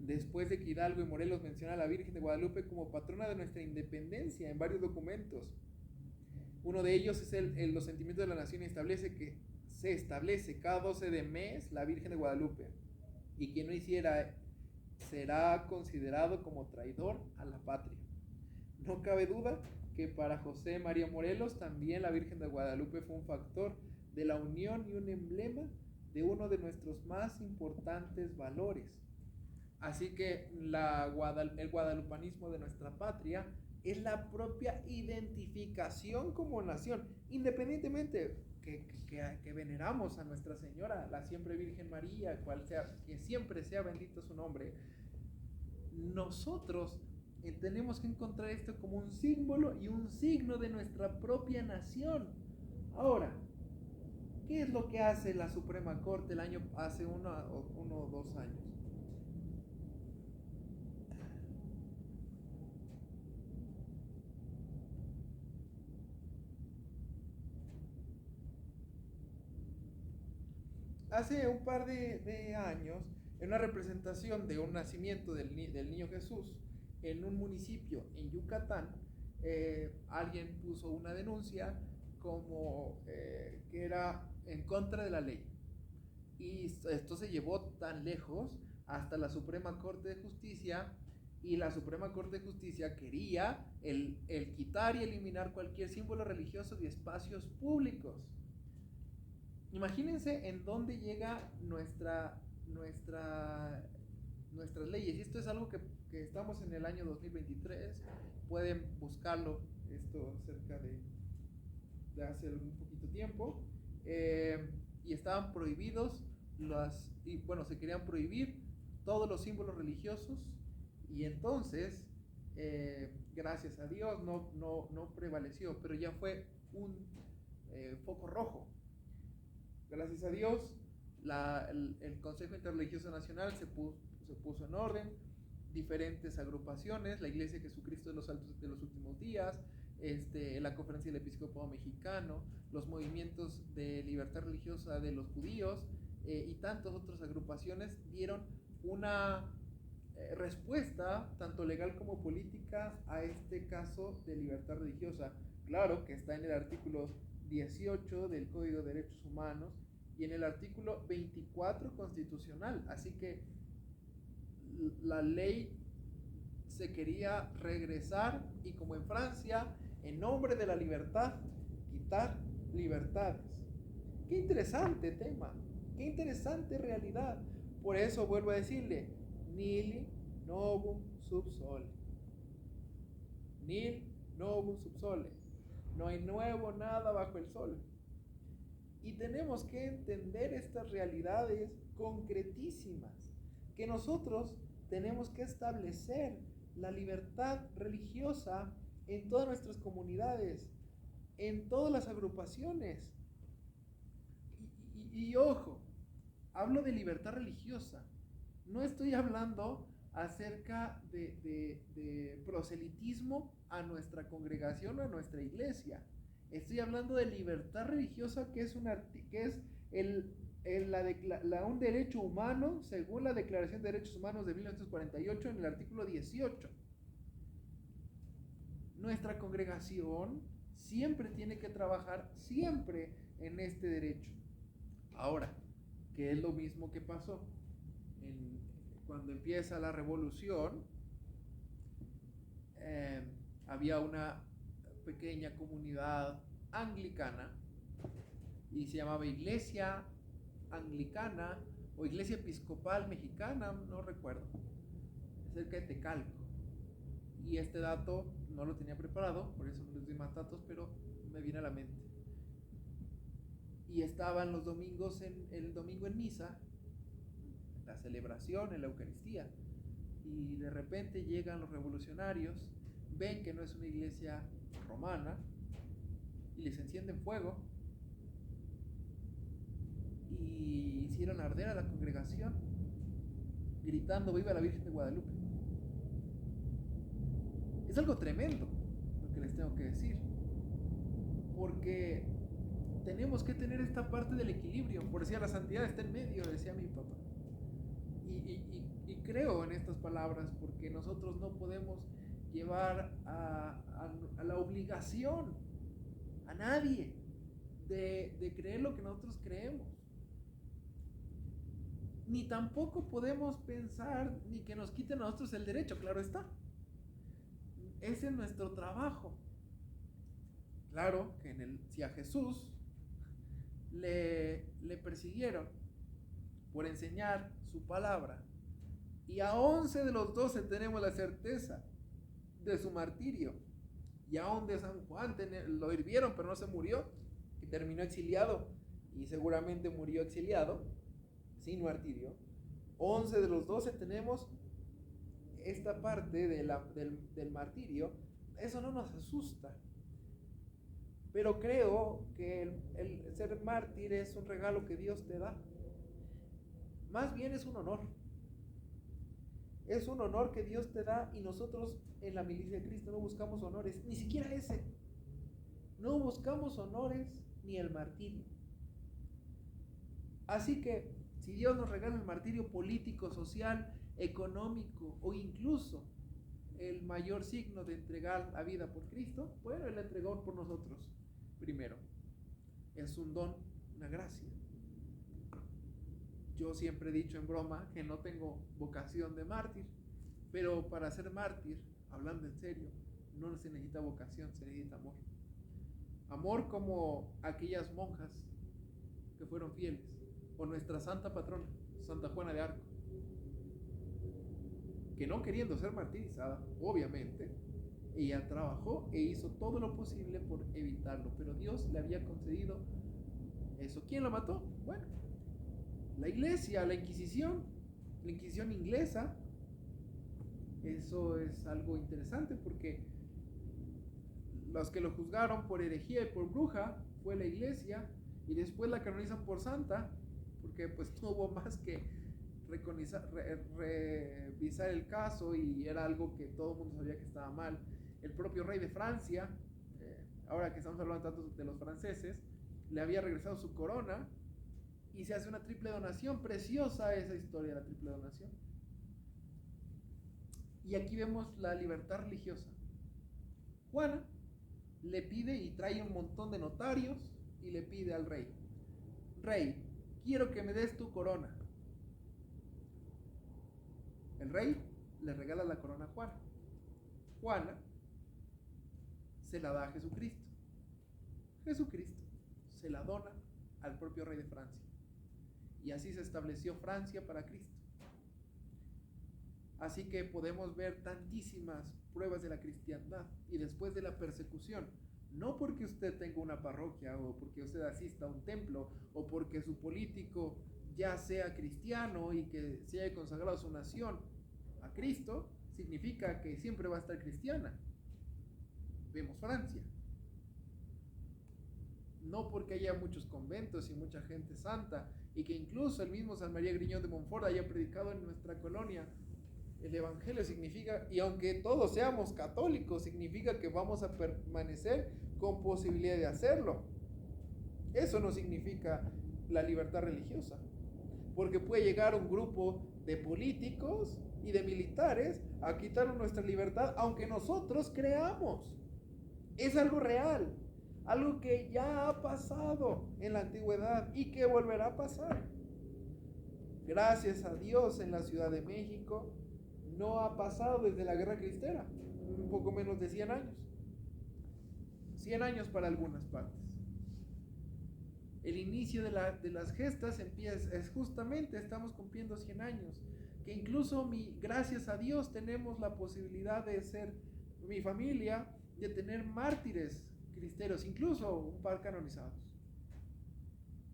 después de que Hidalgo y Morelos mencionan a la Virgen de Guadalupe como patrona de nuestra independencia en varios documentos. Uno de ellos es los sentimientos de la nación, y establece que se establece cada 12 de mes la Virgen de Guadalupe, y quien no hiciera será considerado como traidor a la patria. No cabe duda que para José María Morelos también la Virgen de Guadalupe fue un factor de la unión y un emblema de uno de nuestros más importantes valores. Así que el guadalupanismo de nuestra patria es la propia identificación como nación, independientemente que veneramos a Nuestra Señora, la siempre Virgen María, que siempre sea bendito su nombre. Nosotros tenemos que encontrar esto como un símbolo y un signo de nuestra propia nación. Ahora, ¿qué es lo que hace la Suprema Corte hace uno o 2 años? Hace un par de años, en una representación de un nacimiento del niño Jesús en un municipio en Yucatán, alguien puso una denuncia como que era en contra de la ley. Y esto se llevó tan lejos hasta la Suprema Corte de Justicia, y la Suprema Corte de Justicia quería el quitar y eliminar cualquier símbolo religioso de espacios públicos. Imagínense en dónde llega nuestras leyes. Y esto es algo que estamos en el año 2023. Pueden buscarlo, esto cerca de hace un poquito tiempo. Y estaban prohibidos se querían prohibir todos los símbolos religiosos. Y entonces, gracias a Dios, no prevaleció, pero ya fue un foco rojo. Gracias a Dios, el Consejo Interreligioso Nacional se puso en orden, diferentes agrupaciones, la Iglesia de Jesucristo de los Últimos Días, la Conferencia del Episcopado Mexicano, los movimientos de libertad religiosa de los judíos, y tantas otras agrupaciones dieron una respuesta, tanto legal como política, a este caso de libertad religiosa. Claro que está en el artículo 18 del Código de Derechos Humanos y en el artículo 24 constitucional. Así que la ley se quería regresar, y como en Francia, en nombre de la libertad, quitar libertades. Qué interesante tema, qué interesante realidad. Por eso vuelvo a decirle, nihil novum sub sole. Nihil novum sub sole. No hay nuevo nada bajo el sol. Y tenemos que entender estas realidades concretísimas, que nosotros tenemos que establecer la libertad religiosa en todas nuestras comunidades, en todas las agrupaciones. Y ojo, hablo de libertad religiosa, no estoy hablando acerca de proselitismo a nuestra congregación o a nuestra iglesia. Estoy hablando de libertad religiosa, que es un derecho humano, según la Declaración de Derechos Humanos de 1948, en el artículo 18. Nuestra congregación siempre tiene que trabajar, siempre en este derecho. Ahora, ¿qué es lo mismo que pasó? Cuando empieza la revolución, había una pequeña comunidad anglicana y se llamaba Iglesia Anglicana o Iglesia Episcopal Mexicana, no recuerdo, cerca de Tecalco. Y este dato no lo tenía preparado, por eso no les doy más datos, pero me viene a la mente. Y estaban los domingos, el domingo en misa, la celebración, en la Eucaristía, y de repente llegan los revolucionarios, ven que no es una iglesia romana, y les encienden fuego, y hicieron arder a la congregación, gritando ¡Viva la Virgen de Guadalupe! Es algo tremendo lo que les tengo que decir, porque tenemos que tener esta parte del equilibrio. Por decir, la santidad está en medio, decía mi papá. Y creo en estas palabras, porque nosotros no podemos llevar a la obligación a nadie de creer lo que nosotros creemos. Ni tampoco podemos pensar ni que nos quiten a nosotros el derecho, claro está. Ese es nuestro trabajo. Claro que si a Jesús le persiguieron por enseñar su palabra, y a 11 de los 12 tenemos la certeza de su martirio, y aún de San Juan lo hirvieron pero no se murió, y terminó exiliado, y seguramente murió exiliado sin martirio. 11 de los 12 tenemos esta parte del martirio. Eso no nos asusta, pero creo que el ser mártir es un regalo que Dios te da. Más bien es un honor. Es un honor que Dios te da, y nosotros en la milicia de Cristo no buscamos honores, ni siquiera ese. No buscamos honores ni el martirio. Así que si Dios nos regala el martirio político, social, económico o incluso el mayor signo de entregar la vida por Cristo, bueno, Él la entregó por nosotros primero. Es un don, una gracia. Yo siempre he dicho en broma que no tengo vocación de mártir, pero para ser mártir, hablando en serio, no se necesita vocación, se necesita amor. Amor como aquellas monjas que fueron fieles, o nuestra santa patrona, Santa Juana de Arco, que no queriendo ser martirizada, obviamente, ella trabajó e hizo todo lo posible por evitarlo, pero Dios le había concedido eso. ¿Quién la mató? Bueno, la iglesia, la Inquisición inglesa. Eso es algo interesante, porque los que lo juzgaron por herejía y por bruja fue la iglesia, y después la canonizan por santa, porque pues no hubo más que revisar el caso, y era algo que todo el mundo sabía que estaba mal. El propio rey de Francia, ahora que estamos hablando tanto de los franceses, le había regresado su corona, y se hace una triple donación. Preciosa esa historia, la triple donación. Y aquí vemos la libertad religiosa. Juana le pide y trae un montón de notarios y le pide al rey: rey, quiero que me des tu corona. El rey le regala la corona a Juana. Juana se la da a Jesucristo. Jesucristo se la dona al propio rey de Francia. Y así se estableció Francia para Cristo. Así que podemos ver tantísimas pruebas de la cristiandad. Y después de la persecución, no porque usted tenga una parroquia, o porque usted asista a un templo, o porque su político ya sea cristiano y que se haya consagrado su nación a Cristo, significa que siempre va a estar cristiana. Vemos Francia. No porque haya muchos conventos y mucha gente santa, y que incluso el mismo San María Griñón de Montfort haya predicado en nuestra colonia el evangelio, significa, y aunque todos seamos católicos, significa que vamos a permanecer con posibilidad de hacerlo. Eso no significa la libertad religiosa, porque puede llegar un grupo de políticos y de militares a quitarnos nuestra libertad, aunque nosotros creamos. Es algo real. algo que ya ha pasado en la antigüedad y que volverá a pasar. Gracias a Dios, en la Ciudad de México no ha pasado desde la Guerra Cristera, un poco menos de 100 años. 100 años para algunas partes. El inicio de las gestas empieza, es justamente, estamos cumpliendo 100 años, que incluso gracias a Dios tenemos la posibilidad de ser, mi familia, de tener mártires cristeros, incluso un par canonizados.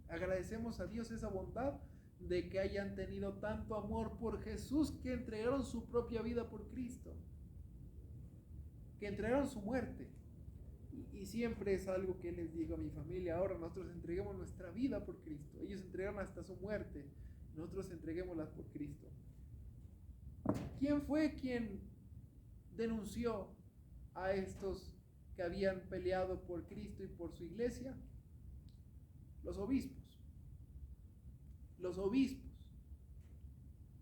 Agradecemos a Dios esa bondad de que hayan tenido tanto amor por Jesús, que entregaron su propia vida por Cristo, que entregaron su muerte. Y siempre es algo que les digo a mi familia: ahora nosotros entreguemos nuestra vida por Cristo. Ellos entregaron hasta su muerte, nosotros entreguémosla por Cristo. ¿Quién fue quien denunció a estos que habían peleado por Cristo y por su iglesia? Los obispos. Los obispos.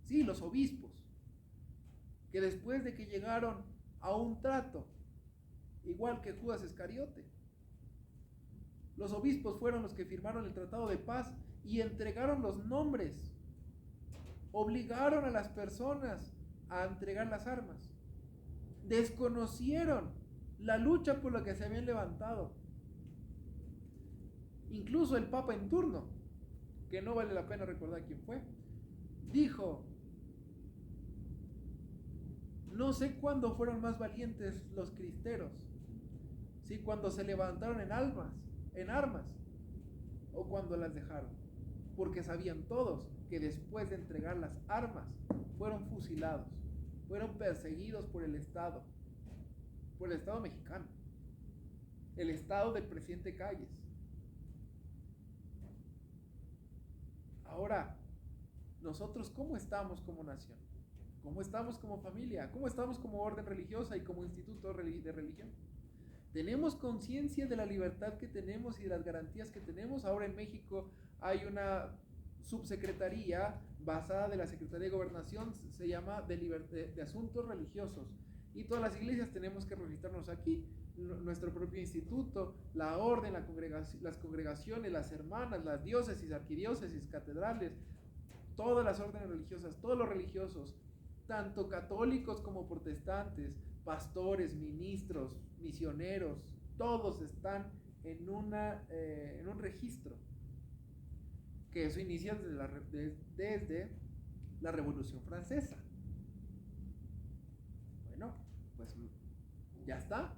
Sí, los obispos. Que después de que llegaron a un trato, igual que Judas Iscariote, los obispos fueron los que firmaron el tratado de paz y entregaron los nombres, obligaron a las personas a entregar las armas, desconocieron la lucha por la que se habían levantado. Incluso el Papa en turno, que no vale la pena recordar quién fue, dijo: no sé cuándo fueron más valientes los cristeros, si cuando se levantaron en armas, o cuando las dejaron, porque sabían todos que después de entregar las armas fueron fusilados, fueron perseguidos por el Estado mexicano, el Estado del presidente Calles. Ahora, nosotros, ¿cómo estamos como nación? ¿Cómo estamos como familia? ¿Cómo estamos como orden religiosa y como instituto de religión? ¿Tenemos conciencia de la libertad que tenemos y de las garantías que tenemos? Ahora en México hay una subsecretaría basada de la Secretaría de Gobernación, se llama de Asuntos Religiosos, y todas las iglesias tenemos que registrarnos aquí, nuestro propio instituto, la orden, las congregaciones, las hermanas, las diócesis, arquidiócesis, catedrales, todas las órdenes religiosas, todos los religiosos, tanto católicos como protestantes, pastores, ministros, misioneros, todos están en un registro, que eso inicia desde la Revolución Francesa. Bueno, pues ya está.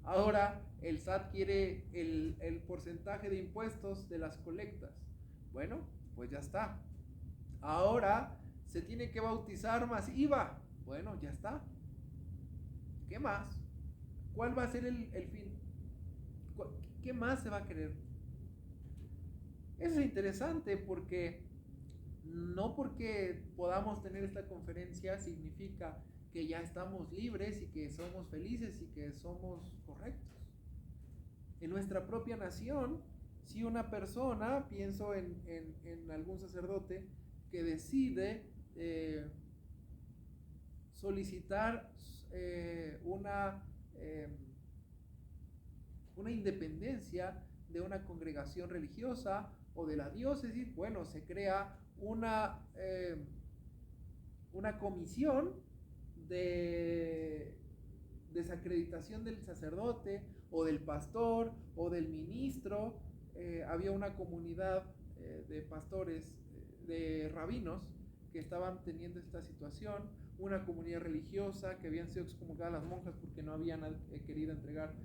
Ahora el SAT quiere el porcentaje de impuestos de las colectas. Bueno, pues ya está. Ahora se tiene que bautizar más IVA. Bueno, ya está. ¿Qué más? ¿Cuál va a ser el fin? ¿Qué más se va a querer? Eso es interesante, porque no porque podamos tener esta conferencia significa que ya estamos libres y que somos felices y que somos correctos. En nuestra propia nación, si una persona, pienso en algún sacerdote que decide solicitar una independencia de una congregación religiosa o de la diócesis, bueno, se crea una comisión de desacreditación del sacerdote o del pastor o del ministro. Había una comunidad de pastores, de rabinos, que estaban teniendo esta situación, una comunidad religiosa que habían sido excomulgadas las monjas porque no habían querido entregar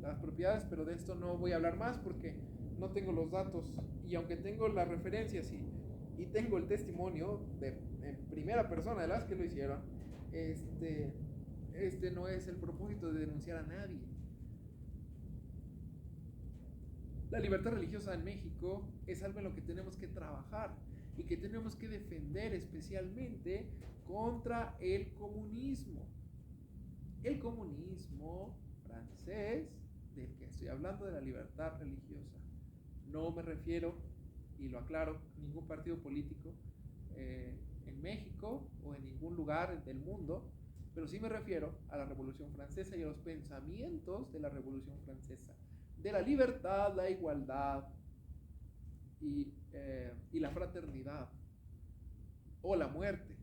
las propiedades, pero de esto no voy a hablar más porque no tengo los datos, y aunque tengo las referencias y tengo el testimonio en primera persona de las que lo hicieron, no es el propósito de denunciar a nadie. La libertad religiosa en México es algo en lo que tenemos que trabajar y que tenemos que defender, especialmente contra el comunismo. El comunismo francés, del que estoy hablando, de la libertad religiosa. No me refiero, y lo aclaro, a ningún partido político en México o en ningún lugar del mundo, pero sí me refiero a la Revolución Francesa y a los pensamientos de la Revolución Francesa, de la libertad, la igualdad y la fraternidad, o la muerte,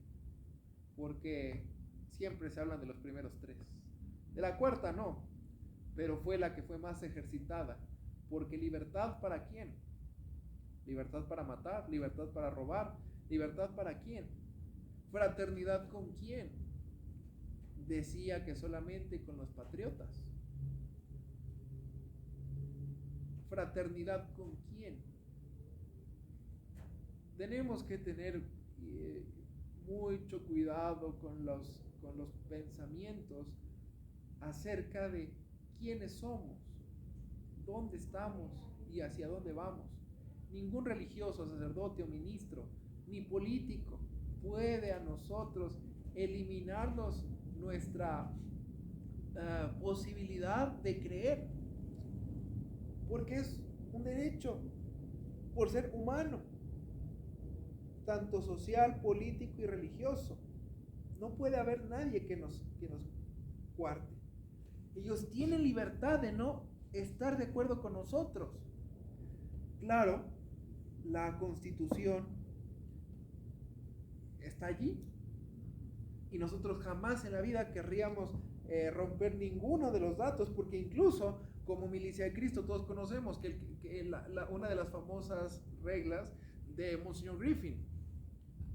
porque siempre se hablan de los primeros tres. De la cuarta no, pero fue la que fue más ejercitada, porque libertad ¿para quién? Libertad para matar, libertad para robar, libertad ¿para quién? Fraternidad ¿con quién? Decía que solamente con los patriotas. Fraternidad ¿con quién? Tenemos que tener mucho cuidado con los pensamientos acerca de quiénes somos, dónde estamos y hacia dónde vamos. Ningún religioso, sacerdote o ministro, ni político puede a nosotros eliminarnos nuestra posibilidad de creer, porque es un derecho por ser humano, tanto social, político y religioso. No puede haber nadie que nos cuarte. Ellos tienen libertad de no estar de acuerdo con nosotros. Claro, la Constitución está allí y nosotros jamás en la vida querríamos romper ninguno de los datos, porque incluso como Milicia de Cristo todos conocemos que una de las famosas reglas de Monsignor Griffin: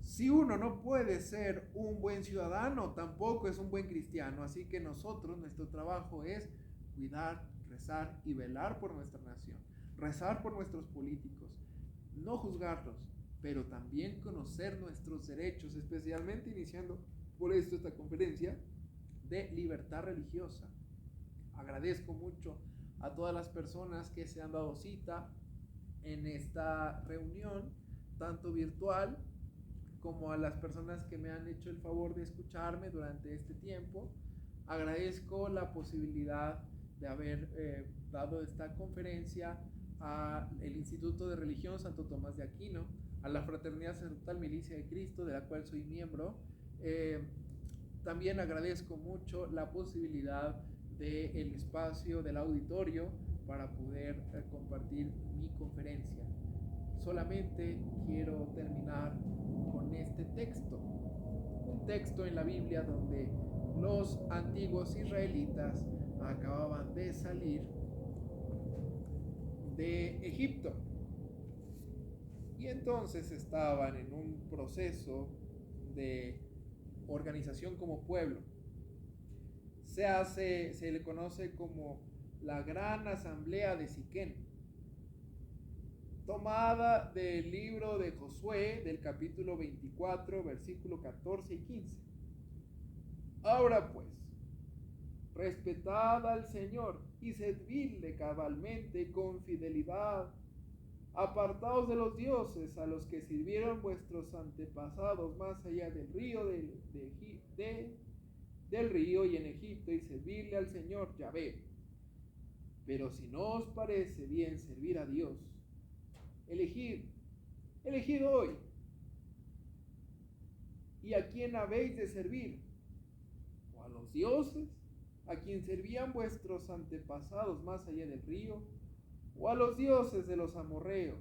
si uno no puede ser un buen ciudadano, tampoco es un buen cristiano. Así que nuestro trabajo es cuidar, rezar y velar por nuestra nación, rezar por nuestros políticos, no juzgarlos, pero también conocer nuestros derechos, especialmente iniciando por esto esta conferencia de libertad religiosa. Agradezco mucho a todas las personas que se han dado cita en esta reunión, tanto virtual como a las personas que me han hecho el favor de escucharme durante este tiempo. Agradezco la posibilidad de haber dado esta conferencia al Instituto de Religión Santo Tomás de Aquino, a la Fraternidad Sacerdotal Milicia de Cristo, de la cual soy miembro. También agradezco mucho la posibilidad del espacio del auditorio para poder compartir mi conferencia. Solamente quiero terminar con este texto, un texto en la Biblia donde los antiguos israelitas acababan de salir de Egipto y entonces estaban en un proceso de organización como pueblo. Se le conoce como la Gran Asamblea de Siquén, tomada del libro de Josué, del capítulo 24, versículo 14 y 15. Ahora pues, respetad al Señor y servidle cabalmente con fidelidad. Apartaos de los dioses a los que sirvieron vuestros antepasados más allá del río, del río y en Egipto, y servirle al Señor Yahvé. Pero si no os parece bien servir a Dios, elegid hoy. ¿Y a quién habéis de servir? ¿O a los dioses a quien servían vuestros antepasados más allá del río? ¿O a los dioses de los amorreos,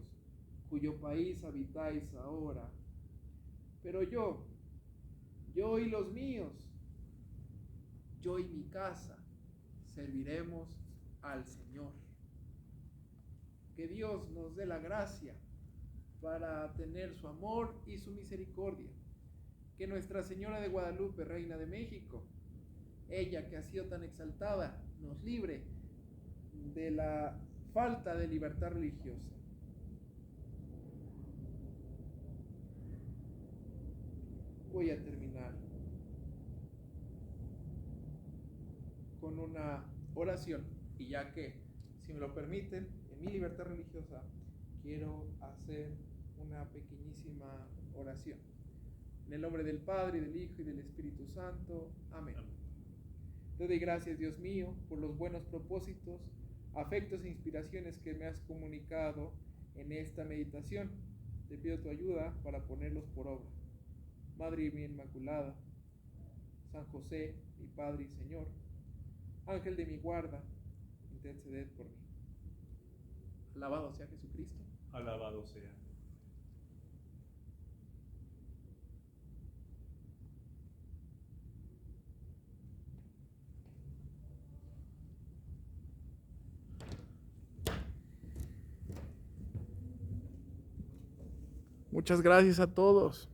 cuyo país habitáis ahora? Pero yo y los míos, yo y mi casa, serviremos al Señor. Que Dios nos dé la gracia para tener su amor y su misericordia. Que Nuestra Señora de Guadalupe, Reina de México, ella que ha sido tan exaltada, nos libre de la falta de libertad religiosa. Voy a terminar con una oración, y ya que, si me lo permiten, en mi libertad religiosa quiero hacer una pequeñísima oración. En el nombre del Padre, y del Hijo, y del Espíritu Santo. Amén. Te doy gracias, Dios mío, por los buenos propósitos, afectos e inspiraciones que me has comunicado en esta meditación. Te pido tu ayuda para ponerlos por obra. Madre mía Inmaculada, San José, mi Padre y Señor, Ángel de mi guarda, interceded por mí. Alabado sea Jesucristo. Alabado sea. Muchas gracias a todos.